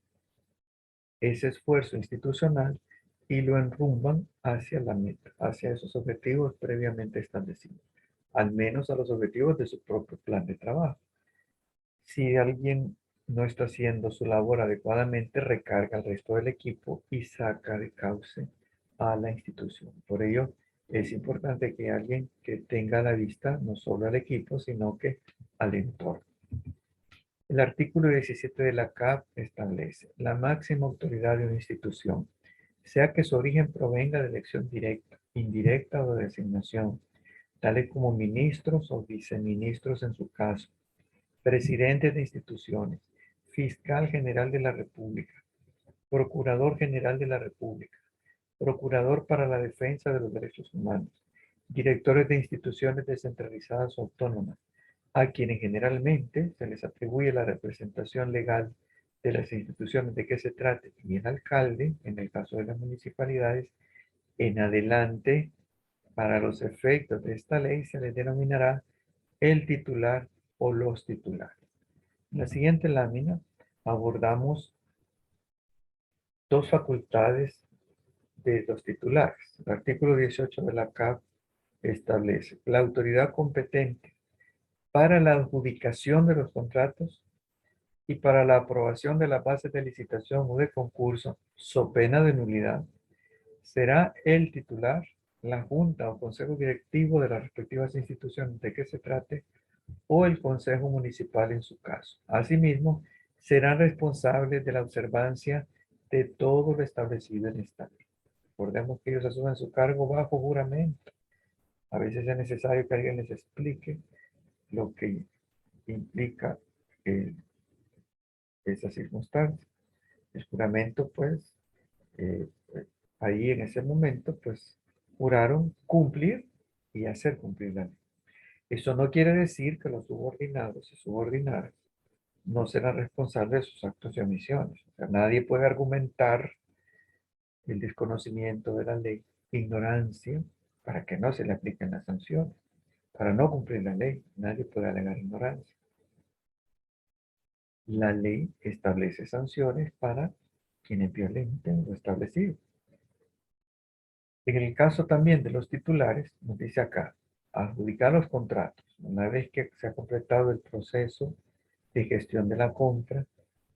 ese esfuerzo institucional y lo enrumban hacia la meta, hacia esos objetivos previamente establecidos, al menos a los objetivos de su propio plan de trabajo. Si alguien no está haciendo su labor adecuadamente, recarga al resto del equipo y saca de cauce a la institución. Por ello, es importante que alguien que tenga a la vista no solo al equipo, sino que al entorno. El artículo 17 de la CAP establece la máxima autoridad de una institución, sea que su origen provenga de elección directa, indirecta o de designación, tales como ministros o viceministros en su caso, presidentes de instituciones, fiscal general de la República, procurador general de la República, procurador para la defensa de los derechos humanos, directores de instituciones descentralizadas o autónomas, a quienes generalmente se les atribuye la representación legal de las instituciones de que se trate y el alcalde, en el caso de las municipalidades, en adelante, para los efectos de esta ley, se le denominará el titular o los titulares. En la siguiente lámina abordamos dos facultades de los titulares. El artículo 18 de la CAP establece la autoridad competente para la adjudicación de los contratos y para la aprobación de las bases de licitación o de concurso, so pena de nulidad, será el titular, la junta o consejo directivo de las respectivas instituciones de que se trate o el consejo municipal en su caso. Asimismo, serán responsables de la observancia de todo lo establecido en esta ley. Recordemos que ellos asumen su cargo bajo juramento. A veces es necesario que alguien les explique lo que implica esa circunstancia. El juramento, pues, eh, ahí en ese momento, pues, juraron cumplir y hacer cumplir la ley. Eso no quiere decir que los subordinados y subordinadas no serán responsables de sus actos y omisiones. O sea, nadie puede argumentar el desconocimiento de la ley, ignorancia, para que no se le apliquen las sanciones. Para no cumplir la ley, nadie puede alegar ignorancia. La ley establece sanciones para quienes violenten lo establecido. En el caso también de los titulares, nos dice acá, adjudicar los contratos. Una vez que se ha completado el proceso de gestión de la compra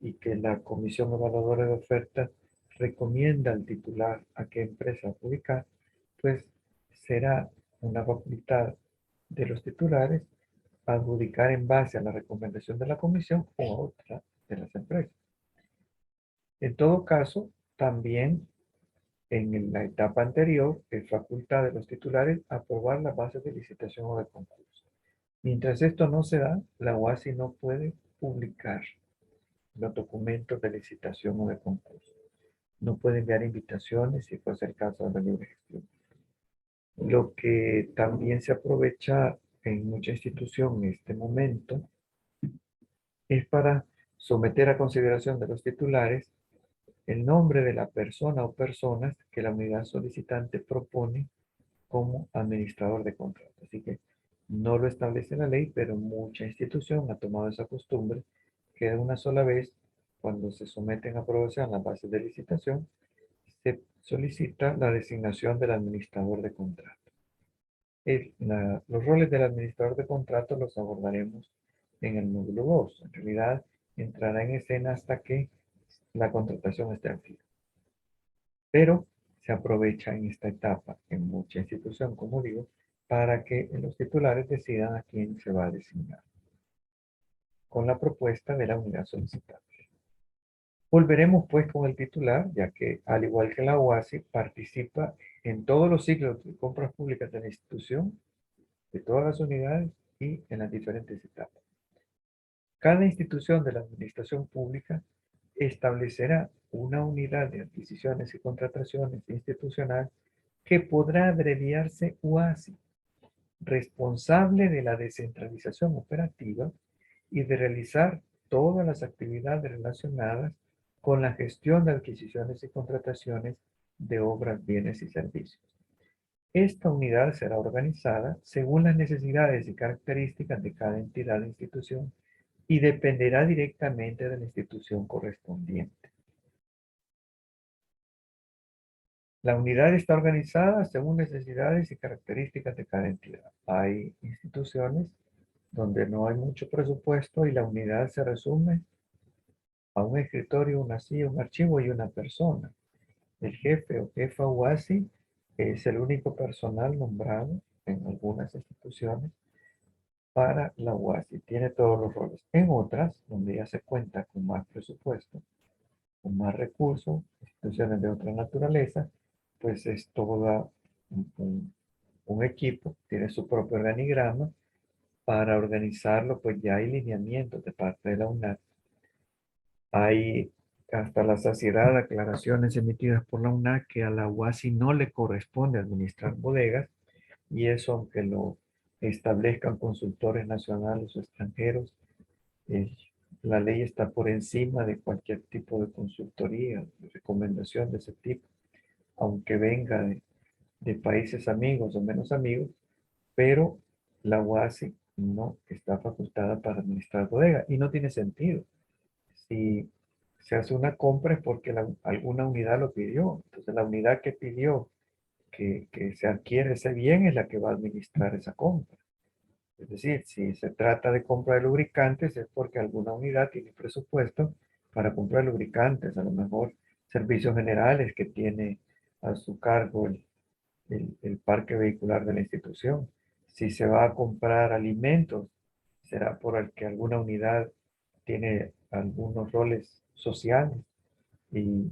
y que la comisión evaluadora de ofertas recomienda al titular a qué empresa adjudicar, pues será una facultad de los titulares adjudicar en base a la recomendación de la comisión o a otra de las empresas. En todo caso, también en la etapa anterior es facultad de los titulares aprobar las bases de licitación o de concurso. Mientras esto no se da, la UASI no puede publicar los documentos de licitación o de concurso. No puede enviar invitaciones si fuese el caso de la libre gestión. Lo que también se aprovecha en mucha institución en este momento es para someter a consideración de los titulares el nombre de la persona o personas que la unidad solicitante propone como administrador de contrato. Así que no lo establece la ley, pero mucha institución ha tomado esa costumbre que de una sola vez, cuando se someten a aprobación las bases de licitación, se solicita la designación del administrador de contrato. Los roles del administrador de contrato los abordaremos en el módulo 2. En realidad, entrará en escena hasta que la contratación esté en firme. Pero se aprovecha en esta etapa, en mucha institución, como digo, para que los titulares decidan a quién se va a designar, con la propuesta de la unidad solicitante. Volveremos pues con el titular, ya que al igual que la UASI, participa en todos los ciclos de compras públicas de la institución, de todas las unidades y en las diferentes etapas. Cada institución de la administración pública establecerá una unidad de adquisiciones y contrataciones institucional que podrá abreviarse UASI, responsable de la descentralización operativa y de realizar todas las actividades relacionadas con la gestión de adquisiciones y contrataciones de obras, bienes y servicios. Esta unidad será organizada según las necesidades y características de cada entidad e institución y dependerá directamente de la institución correspondiente. La unidad está organizada según necesidades y características de cada entidad. Hay instituciones donde no hay mucho presupuesto y la unidad se resume a un escritorio, una silla, un archivo y una persona. El jefe o jefa UASI es el único personal nombrado en algunas instituciones para la UASI. Tiene todos los roles. En otras, donde ya se cuenta con más presupuesto, con más recursos, instituciones de otra naturaleza, pues es todo un equipo, tiene su propio organigrama. Para organizarlo, pues ya hay lineamientos de parte de la UNAD. Hay hasta la saciedad aclaraciones emitidas por la UNAD que a la UASI no le corresponde administrar bodegas, y eso, aunque lo establezcan consultores nacionales o extranjeros, la ley está por encima de cualquier tipo de consultoría, de recomendación de ese tipo, aunque venga de países amigos o menos amigos, pero la UASI no está facultada para administrar bodega y no tiene sentido. Si se hace una compra es porque alguna unidad lo pidió. Entonces la unidad que pidió que se adquiere ese bien es la que va a administrar esa compra. Es decir, si se trata de compra de lubricantes es porque alguna unidad tiene presupuesto para comprar lubricantes, a lo mejor servicios generales que tiene a su cargo el parque vehicular de la institución. Si se va a comprar alimentos, será por el que alguna unidad tiene algunos roles sociales y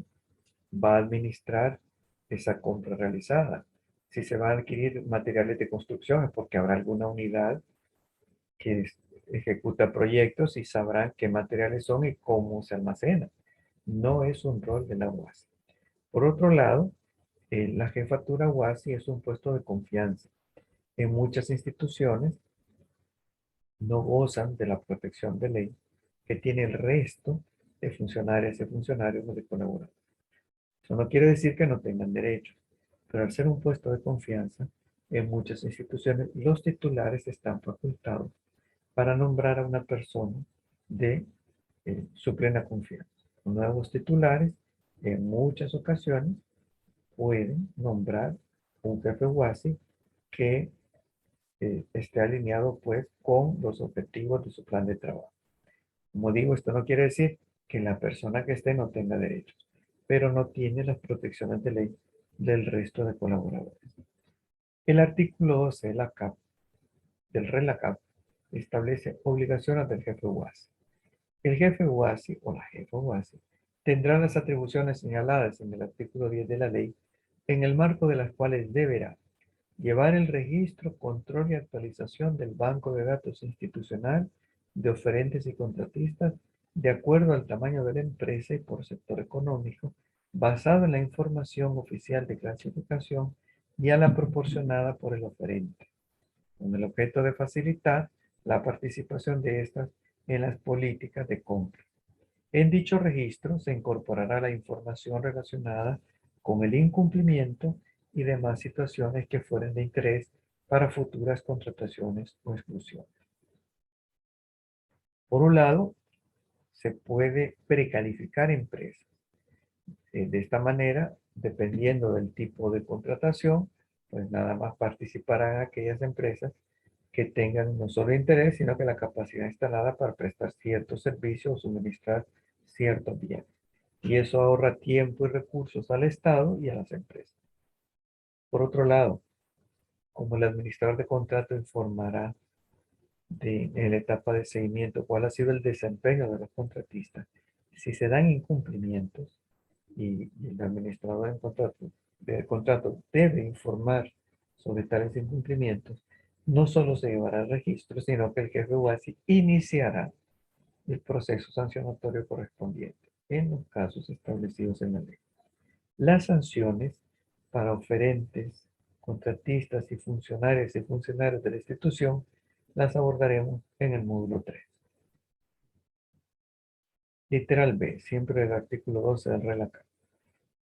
va a administrar esa compra realizada. Si se va a adquirir materiales de construcción es porque habrá alguna unidad que ejecuta proyectos y sabrán qué materiales son y cómo se almacenan. No es un rol de la UASI. Por otro lado, la jefatura UASI es un puesto de confianza. En muchas instituciones no gozan de la protección de ley que tiene el resto de funcionarias y funcionarios o de colaboradores. Eso no quiere decir que no tengan derechos, pero al ser un puesto de confianza, en muchas instituciones los titulares están facultados para nombrar a una persona de su plena confianza. Los nuevos titulares en muchas ocasiones pueden nombrar un jefe UASI que esté alineado pues con los objetivos de su plan de trabajo. Como digo, esto no quiere decir que la persona que esté no tenga derechos, pero no tiene las protecciones de ley del resto de colaboradores. El artículo 12 de la CAP, del RELACAP, establece obligaciones del jefe UASI. El jefe UASI o la jefa UASI tendrá las atribuciones señaladas en el artículo 10 de la ley, en el marco de las cuales deberá llevar el registro, control y actualización del banco de datos institucional de oferentes y contratistas de acuerdo al tamaño de la empresa y por sector económico, basado en la información oficial de clasificación y a la proporcionada por el oferente, con el objeto de facilitar la participación de estas en las políticas de compra. En dicho registro se incorporará la información relacionada con el incumplimiento y demás situaciones que fueren de interés para futuras contrataciones o exclusiones. Por un lado, se puede precalificar empresas. De esta manera, dependiendo del tipo de contratación, pues nada más participarán aquellas empresas que tengan no solo interés, sino que la capacidad instalada para prestar ciertos servicios o suministrar ciertos bienes. Y eso ahorra tiempo y recursos al Estado y a las empresas. Por otro lado, como el administrador de contrato informará en la etapa de seguimiento cuál ha sido el desempeño de los contratistas, si se dan incumplimientos y el administrador de contrato debe informar sobre tales incumplimientos, no solo se llevará el registro, sino que el jefe UASI iniciará el proceso sancionatorio correspondiente en los casos establecidos en la ley. Las sanciones para oferentes, contratistas y funcionarios de la institución las abordaremos en el módulo 3. Literal B, siempre el artículo 12 del RELACAP.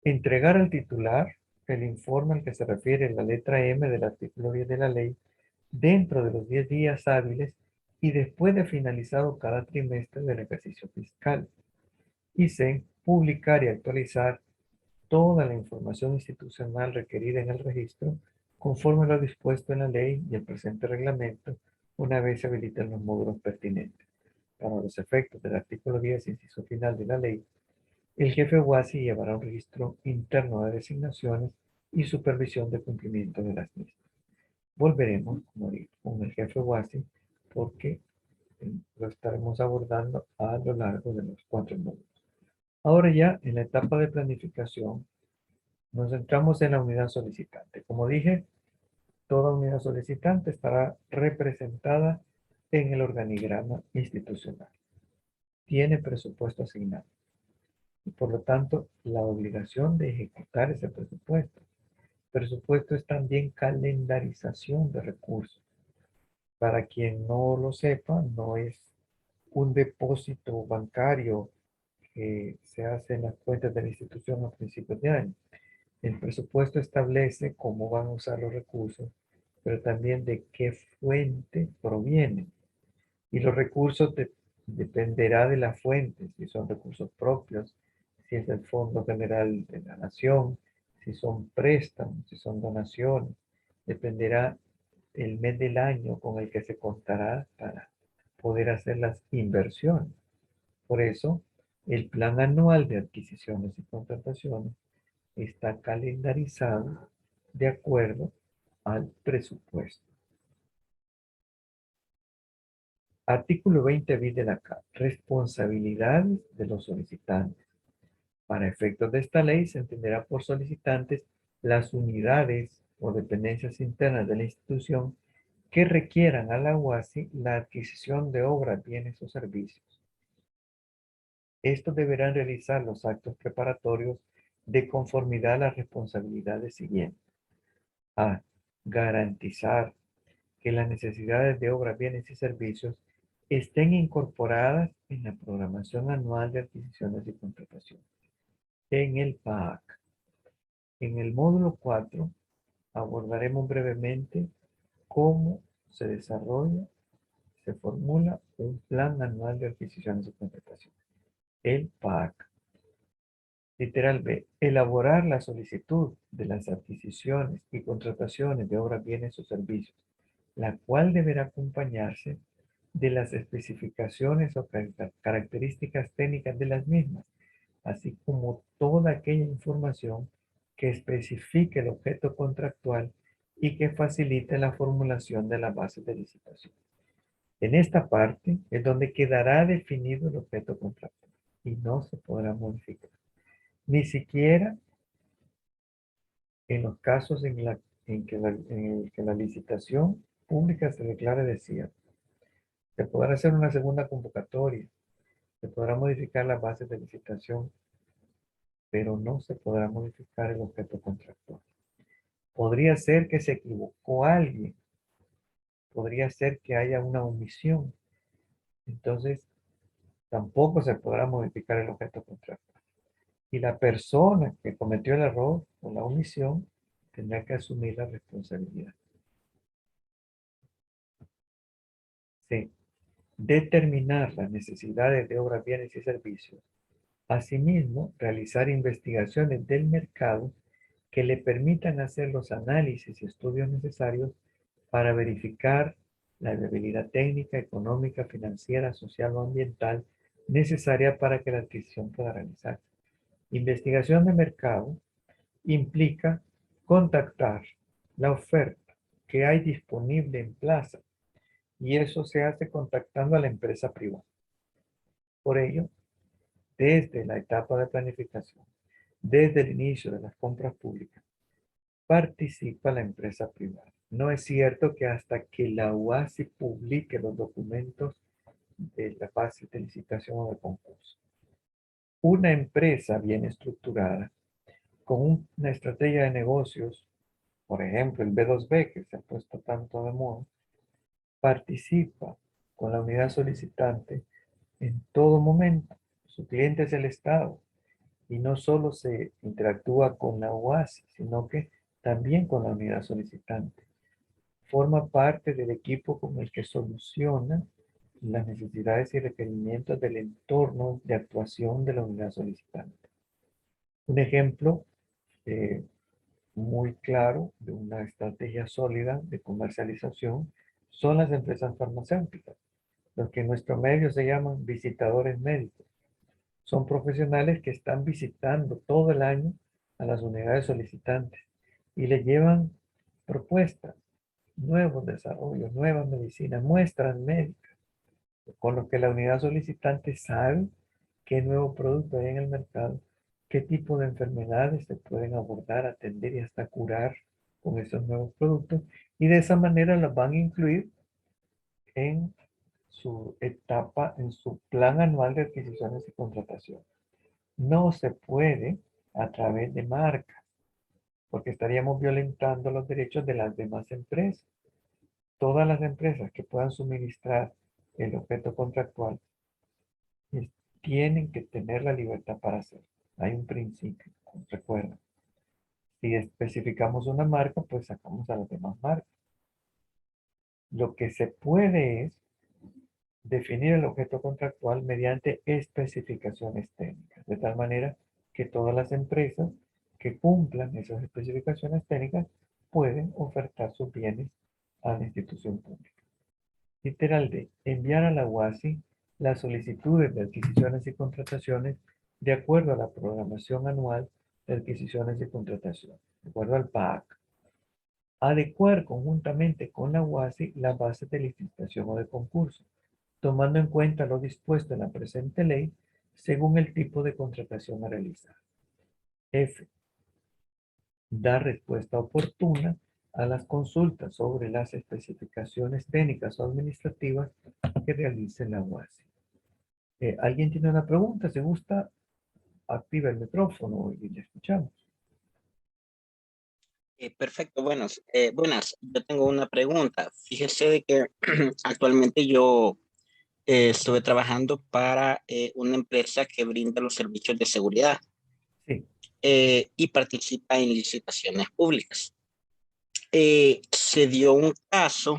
Entregar al titular el informe al que se refiere la letra M del artículo 10 de la ley dentro de los 10 días hábiles y después de finalizado cada trimestre del ejercicio fiscal. Y C, publicar y actualizar toda la información institucional requerida en el registro conforme a lo dispuesto en la ley y el presente reglamento una vez se habiliten los módulos pertinentes. Para los efectos del artículo 10, inciso final de la ley, el jefe UASI llevará un registro interno de designaciones y supervisión de cumplimiento de las mismas. Volveremos, como digo, con el jefe UASI porque lo estaremos abordando a lo largo de los 4 módulos. Ahora ya en la etapa de planificación nos centramos en la unidad solicitante. Como dije, toda unidad solicitante estará representada en el organigrama institucional. Tiene presupuesto asignado y por lo tanto la obligación de ejecutar ese presupuesto. Presupuesto es también calendarización de recursos. Para quien no lo sepa, no es un depósito bancario que se hace en las cuentas de la institución a principios de año. El presupuesto establece cómo van a usar los recursos, pero también de qué fuente provienen. Y los recursos dependerá de la fuente, si son recursos propios, si es el Fondo General de la Nación, si son préstamos, si son donaciones. Dependerá el mes del año con el que se contará para poder hacer las inversiones. Por eso, el plan anual de adquisiciones y contrataciones está calendarizado de acuerdo al presupuesto. Artículo 20 bis de la CAP. Responsabilidades de los solicitantes. Para efectos de esta ley se entenderá por solicitantes las unidades o dependencias internas de la institución que requieran a la UASI la adquisición de obras, bienes o servicios. Estos deberán realizar los actos preparatorios de conformidad a las responsabilidades siguientes. A. Garantizar que las necesidades de obras, bienes y servicios estén incorporadas en la programación anual de adquisiciones y contrataciones, en el PAAC. En el módulo 4 abordaremos brevemente cómo se desarrolla, se formula un plan anual de adquisiciones y contrataciones, el PAAC. Literal B. Elaborar la solicitud de las adquisiciones y contrataciones de obras, bienes o servicios, la cual deberá acompañarse de las especificaciones o características técnicas de las mismas, así como toda aquella información que especifique el objeto contractual y que facilite la formulación de la base de licitación. En esta parte es donde quedará definido el objeto contractual y no se podrá modificar. Ni siquiera en los casos en el que la licitación pública se declare desierta. Se podrá hacer una segunda convocatoria, se podrá modificar las bases de licitación, pero no se podrá modificar el objeto contractual. Podría ser que se equivocó alguien, podría ser que haya una omisión, entonces tampoco se podrá modificar el objeto contractual. Y la persona que cometió el error o la omisión tendrá que asumir la responsabilidad. C. Determinar las necesidades de obras, bienes y servicios. Asimismo, realizar investigaciones del mercado que le permitan hacer los análisis y estudios necesarios para verificar la viabilidad técnica, económica, financiera, social o ambiental necesaria para que la adquisición pueda realizarse. Investigación de mercado implica contactar la oferta que hay disponible en plaza y eso se hace contactando a la empresa privada. Por ello, desde la etapa de planificación, desde el inicio de las compras públicas, participa la empresa privada. No es cierto que hasta que la UASI publique los documentos de la fase de licitación o de concurso. Una empresa bien estructurada, con una estrategia de negocios, por ejemplo el B2B que se ha puesto tanto de moda, participa con la unidad solicitante en todo momento. Su cliente es el Estado y no solo se interactúa con la UASI, sino que también con la unidad solicitante. Forma parte del equipo con el que soluciona las necesidades y requerimientos del entorno de actuación de la unidad solicitante. Un ejemplo muy claro de una estrategia sólida de comercialización son las empresas farmacéuticas, los que en nuestro medio se llaman visitadores médicos. Son profesionales que están visitando todo el año a las unidades solicitantes y le llevan propuestas, nuevos desarrollos, nuevas medicinas, muestras médicas, con lo que la unidad solicitante sabe qué nuevo producto hay en el mercado, qué tipo de enfermedades se pueden abordar, atender y hasta curar con esos nuevos productos, y de esa manera las van a incluir en su etapa, en su plan anual de adquisiciones y contrataciones. No se puede a través de marcas, porque estaríamos violentando los derechos de las demás empresas. Todas las empresas que puedan suministrar el objeto contractual y tienen que tener la libertad para hacerlo. Hay un principio, recuerda. Si especificamos una marca, pues sacamos a las demás marcas. Lo que se puede es definir el objeto contractual mediante especificaciones técnicas, de tal manera que todas las empresas que cumplan esas especificaciones técnicas pueden ofertar sus bienes a la institución pública. Literal de enviar a la UASI las solicitudes de adquisiciones y contrataciones de acuerdo a la programación anual de adquisiciones y contrataciones, de acuerdo al PAC. Adecuar conjuntamente con la UASI las bases de licitación o de concurso, tomando en cuenta lo dispuesto en la presente ley según el tipo de contratación a realizar. F. Dar respuesta oportuna a las consultas sobre las especificaciones técnicas o administrativas que realice la UASI. ¿Alguien tiene una pregunta? ¿Se gusta? Activa el micrófono y le escuchamos. Perfecto, buenas. Yo tengo una pregunta. Fíjese de que actualmente yo estuve trabajando para una empresa que brinda los servicios de seguridad Sí, y participa en licitaciones públicas. Se dio un caso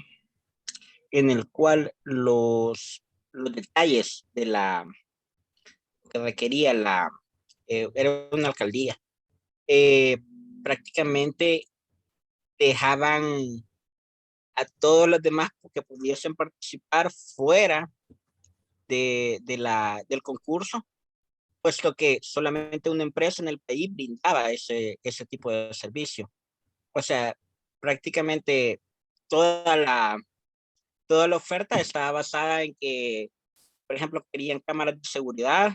en el cual los detalles de la que requería era una alcaldía, eh, prácticamente dejaban a todos los demás que pudiesen participar fuera del concurso, puesto que solamente una empresa en el país brindaba ese tipo de servicio. O sea, prácticamente toda la, toda la oferta estaba basada en que, por ejemplo, querían cámaras de seguridad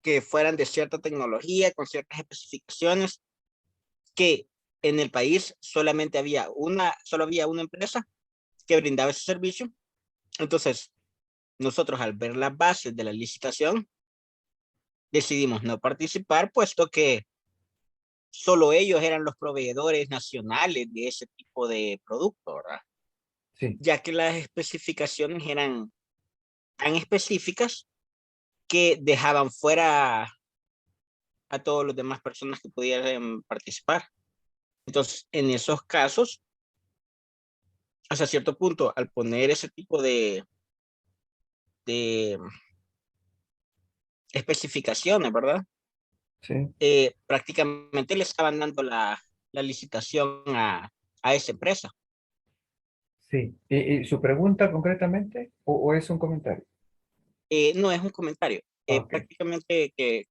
que fueran de cierta tecnología, con ciertas especificaciones, que en el país solo había una empresa que brindaba ese servicio. Entonces, nosotros al ver las bases de la licitación, decidimos no participar, puesto que solo ellos eran los proveedores nacionales de ese tipo de producto, ¿verdad? sí, Ya que las especificaciones eran tan específicas que dejaban fuera a todas las demás personas que pudieran participar. Entonces, en esos casos, hasta cierto punto, al poner ese tipo de especificaciones, ¿verdad? sí, Prácticamente le estaban dando la licitación a esa empresa. sí. ¿Y su pregunta concretamente o es un comentario? No es un comentario, Ok, prácticamente que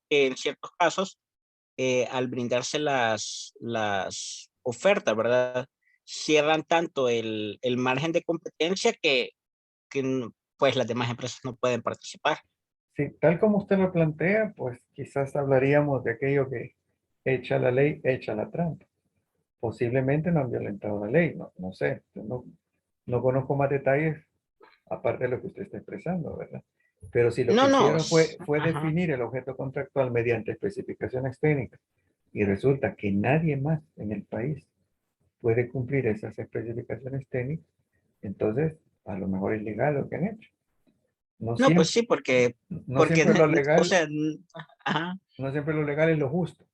en ciertos casos, al brindarse las ofertas, ¿verdad? Cierran tanto el margen de competencia que pues las demás empresas no pueden participar. sí, tal como usted lo plantea, pues quizás hablaríamos de aquello que echa la ley, echa la trampa. Posiblemente no han violentado la ley, no sé, yo no conozco más detalles aparte de lo que usted está expresando, ¿verdad? Pero si lo que No, no, hicieron fue ajá. definir el objeto contractual mediante especificaciones técnicas y resulta que nadie más en el país puede cumplir esas especificaciones técnicas, entonces a lo mejor es legal lo que han hecho. No No, pues siempre, sí, no porque, siempre lo o legal, sea, ajá, no siempre lo legal es lo justo.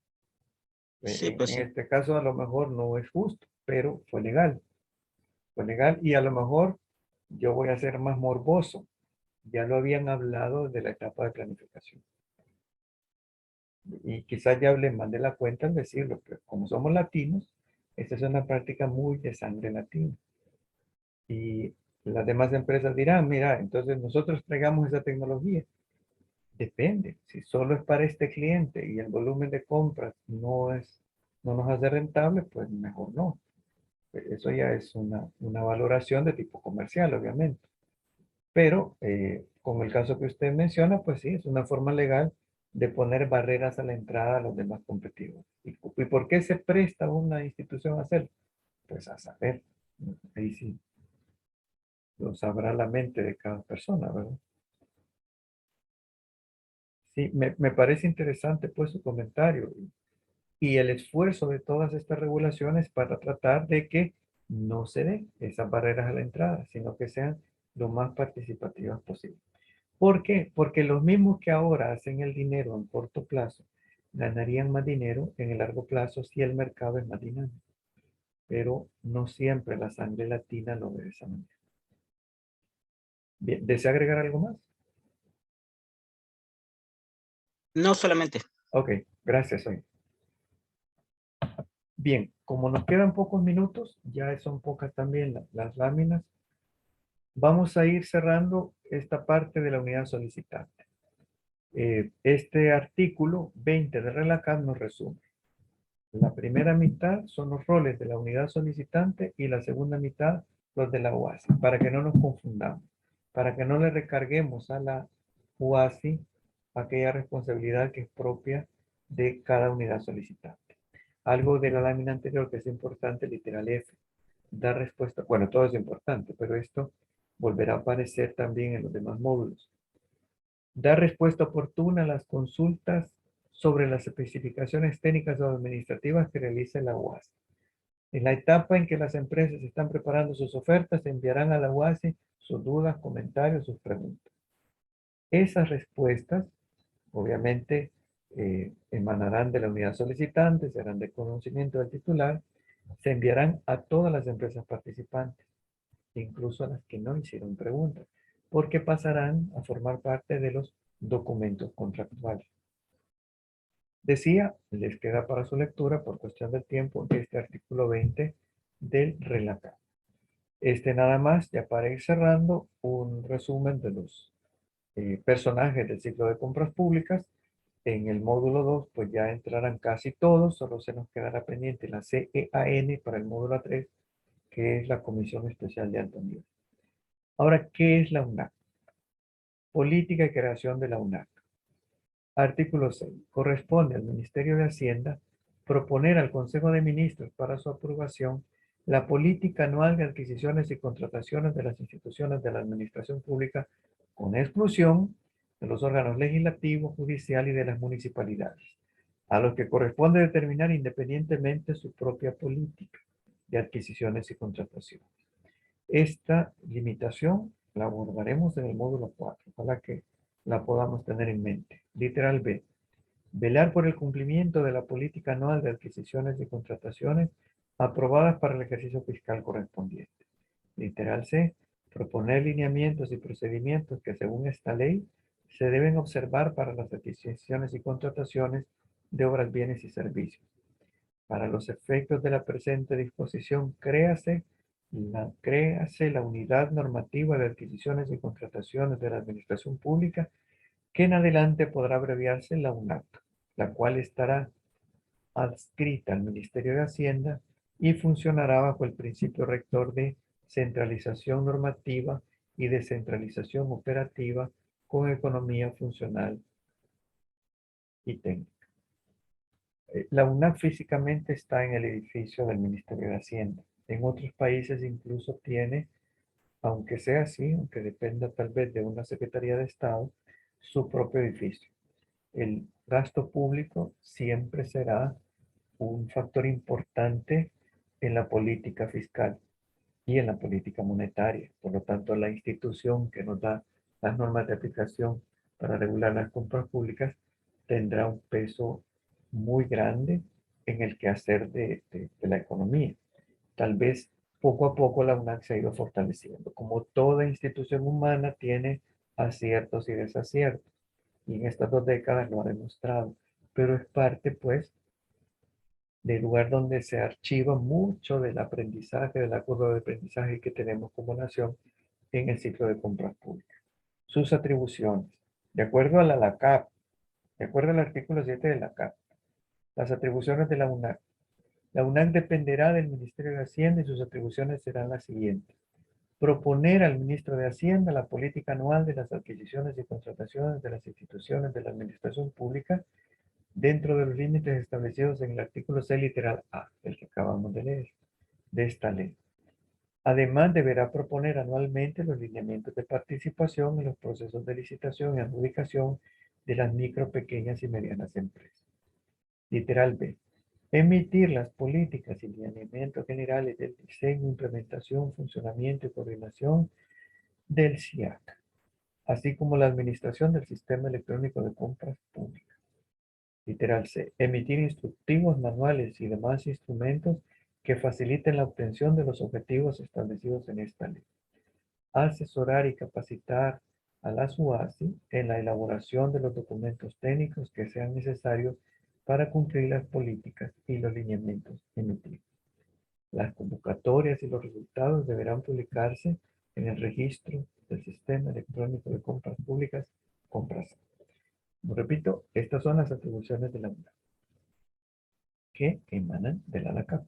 sí, pues En sí. este caso a lo mejor no es justo, pero fue legal. Fue legal y a lo mejor yo voy a ser más morboso. Ya lo habían hablado de la etapa de planificación. Y quizás ya hablé mal de la cuenta al decirlo, pero como somos latinos, esta es una práctica muy de sangre latina. Y las demás empresas dirán, mira, entonces nosotros traigamos esa tecnología. Depende, si solo es para este cliente y el volumen de compras no nos hace rentable, pues mejor no. Eso ya es una valoración de tipo comercial, obviamente. Pero con el caso que usted menciona, pues sí, es una forma legal de poner barreras a la entrada a los demás competidores. ¿Y por qué se presta una institución a hacerlo? Pues a saber, ahí sí lo sabrá la mente de cada persona, ¿verdad? Sí, me parece interesante pues su comentario y el esfuerzo de todas estas regulaciones para tratar de que no se den esas barreras a la entrada, sino que sean lo más participativas posible. ¿Por qué? Porque los mismos que ahora hacen el dinero en corto plazo ganarían más dinero en el largo plazo si el mercado es más dinámico. Pero no siempre la sangre latina lo ve de esa manera. Bien, ¿desea agregar algo más? No solamente. Ok, gracias. Soy. Bien, como nos quedan pocos minutos, ya son pocas también las láminas, vamos a ir cerrando esta parte de la unidad solicitante. Este artículo 20 de RELACAT nos resume. La primera mitad son los roles de la unidad solicitante y la segunda mitad los de la UASI, para que no nos confundamos, para que no le recarguemos a la UASI aquella responsabilidad que es propia de cada unidad solicitante. Algo de la lámina anterior que es importante, literal F, dar respuesta, bueno, todo es importante, pero esto volverá a aparecer también en los demás módulos. Dar respuesta oportuna a las consultas sobre las especificaciones técnicas o administrativas que realice la UASI. En la etapa en que las empresas están preparando sus ofertas, enviarán a la UASI sus dudas, comentarios, sus preguntas. Esas respuestas, obviamente, emanarán de la unidad solicitante, serán de conocimiento del titular, se enviarán a todas las empresas participantes, incluso a las que no hicieron preguntas, porque pasarán a formar parte de los documentos contractuales. Decía, les queda para su lectura, por cuestión del tiempo, este artículo 20 del RELACAT. Nada más, ya para ir cerrando, un resumen de los personajes del ciclo de compras públicas. En el módulo 2, pues ya entrarán casi todos, solo se nos quedará pendiente la CEAN para el módulo 3, que es la Comisión Especial de Alto Nivel. Ahora, ¿qué es la UNAC? Política y creación de la UNAC. Artículo 6. Corresponde al Ministerio de Hacienda proponer al Consejo de Ministros para su aprobación la política anual de adquisiciones y contrataciones de las instituciones de la administración pública, con exclusión de los órganos legislativo, judicial y de las municipalidades, a los que corresponde determinar independientemente su propia política de adquisiciones y contrataciones. Esta limitación la abordaremos en el módulo 4, para que la podamos tener en mente. Literal B. Velar por el cumplimiento de la política anual de adquisiciones y contrataciones aprobadas para el ejercicio fiscal correspondiente. Literal C. Proponer lineamientos y procedimientos que según esta ley se deben observar para las adquisiciones y contrataciones de obras, bienes y servicios. Para los efectos de la presente disposición, créase la unidad normativa de adquisiciones y contrataciones de la administración pública, que en adelante podrá abreviarse la UNAC, la cual estará adscrita al Ministerio de Hacienda y funcionará bajo el principio rector de centralización normativa y descentralización operativa con economía funcional y técnica. La UNAC físicamente está en el edificio del Ministerio de Hacienda. En otros países incluso tiene, aunque sea así, aunque dependa tal vez de una Secretaría de Estado, su propio edificio. El gasto público siempre será un factor importante en la política fiscal y en la política monetaria. Por lo tanto, la institución que nos da las normas de aplicación para regular las compras públicas tendrá un peso muy grande en el quehacer de la economía. Tal vez poco a poco la UNAC se ha ido fortaleciendo. Como toda institución humana tiene aciertos y desaciertos. Y en estas 2 décadas lo ha demostrado. Pero es parte, pues, del lugar donde se archiva mucho del aprendizaje, de la curva de aprendizaje que tenemos como nación en el ciclo de compras públicas. Sus atribuciones. De acuerdo a la LACAP, de acuerdo al artículo 7 de la LACAP, las atribuciones de la UNAC. La UNAC dependerá del Ministerio de Hacienda y sus atribuciones serán las siguientes. Proponer al ministro de Hacienda la política anual de las adquisiciones y contrataciones de las instituciones de la administración pública dentro de los límites establecidos en el artículo C literal A, el que acabamos de leer, de esta ley. Además, deberá proponer anualmente los lineamientos de participación en los procesos de licitación y adjudicación de las micro, pequeñas y medianas empresas. Literal B. Emitir las políticas y lineamientos generales del diseño, implementación, funcionamiento y coordinación del CIAC. así como la administración del sistema electrónico de compras públicas. Literal C. Emitir instructivos, manuales y demás instrumentos que faciliten la obtención de los objetivos establecidos en esta ley. Asesorar y capacitar a la SUASI en la elaboración de los documentos técnicos que sean necesarios para cumplir las políticas y los lineamientos emitidos. Las convocatorias y los resultados deberán publicarse en el registro del Sistema Electrónico de Compras Públicas, COMPRASA. Como repito, estas son las atribuciones de la UNAM que emanan de la ANACAP.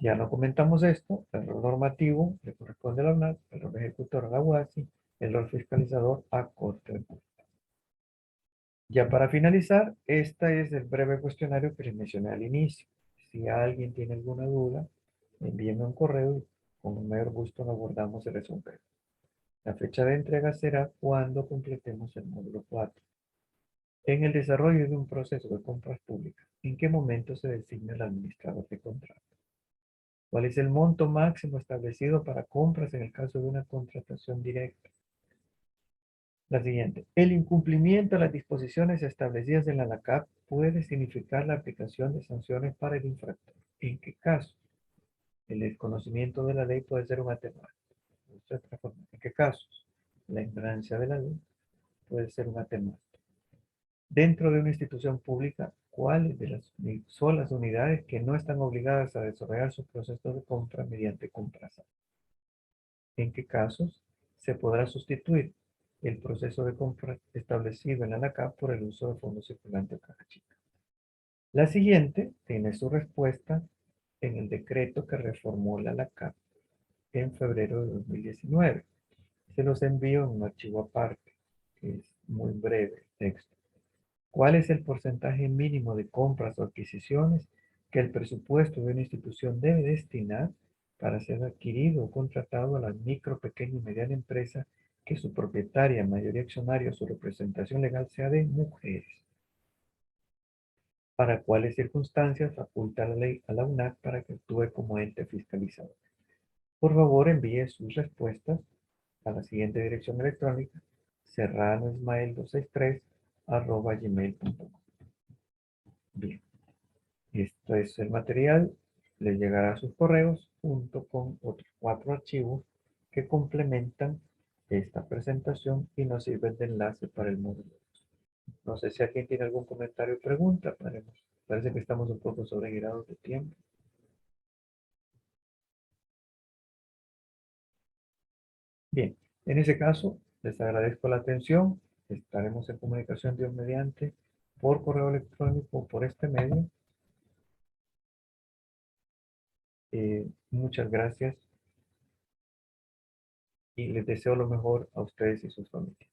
Ya no comentamos esto, el rol normativo le corresponde a la UNAM, el rol ejecutor a la UASI, el rol fiscalizador a Corte de Cuentas. Ya para finalizar, este es el breve cuestionario que les mencioné al inicio. Si alguien tiene alguna duda, envíenme un correo y con el mayor gusto lo abordamos y resolvemos. La fecha de entrega será cuando completemos el módulo 4. En el desarrollo de un proceso de compras públicas, ¿en qué momento se designa el administrador de contrato? ¿Cuál es el monto máximo establecido para compras en el caso de una contratación directa? La siguiente. El incumplimiento de las disposiciones establecidas en la ANACAP puede significar la aplicación de sanciones para el infractor. ¿En qué caso? El desconocimiento de la ley puede ser un atenuante. ¿En qué casos? La ignorancia de la ley puede ser un atenuante. Dentro de una institución pública, ¿cuáles de las son las unidades que no están obligadas a desarrollar sus procesos de compra mediante COMPRASA? ¿En qué casos se podrá sustituir el proceso de compra establecido en la ANACAP por el uso de fondos circulantes o caja chica? La siguiente tiene su respuesta en el decreto que reformó la ANACAP en febrero de 2019. Se los envío en un archivo aparte, que es muy breve el texto. ¿Cuál es el porcentaje mínimo de compras o adquisiciones que el presupuesto de una institución debe destinar para ser adquirido o contratado a la micro, pequeña y mediana empresa que su propietaria, mayoría accionaria o su representación legal sea de mujeres? ¿Para cuáles circunstancias faculta la ley a la UNAC para que actúe como ente fiscalizador? Por favor, envíe sus respuestas a la siguiente dirección electrónica: serranoismael263@gmail.com. Bien, esto es el material. Les llegará a sus correos junto con otros 4 archivos que complementan esta presentación y nos sirven de enlace para el módulo. No sé si alguien tiene algún comentario o pregunta. Parece que estamos un poco sobregirados de tiempo. Bien, en ese caso, les agradezco la atención. Estaremos en comunicación Dios mediante por correo electrónico o por este medio. Muchas gracias y les deseo lo mejor a ustedes y sus familias.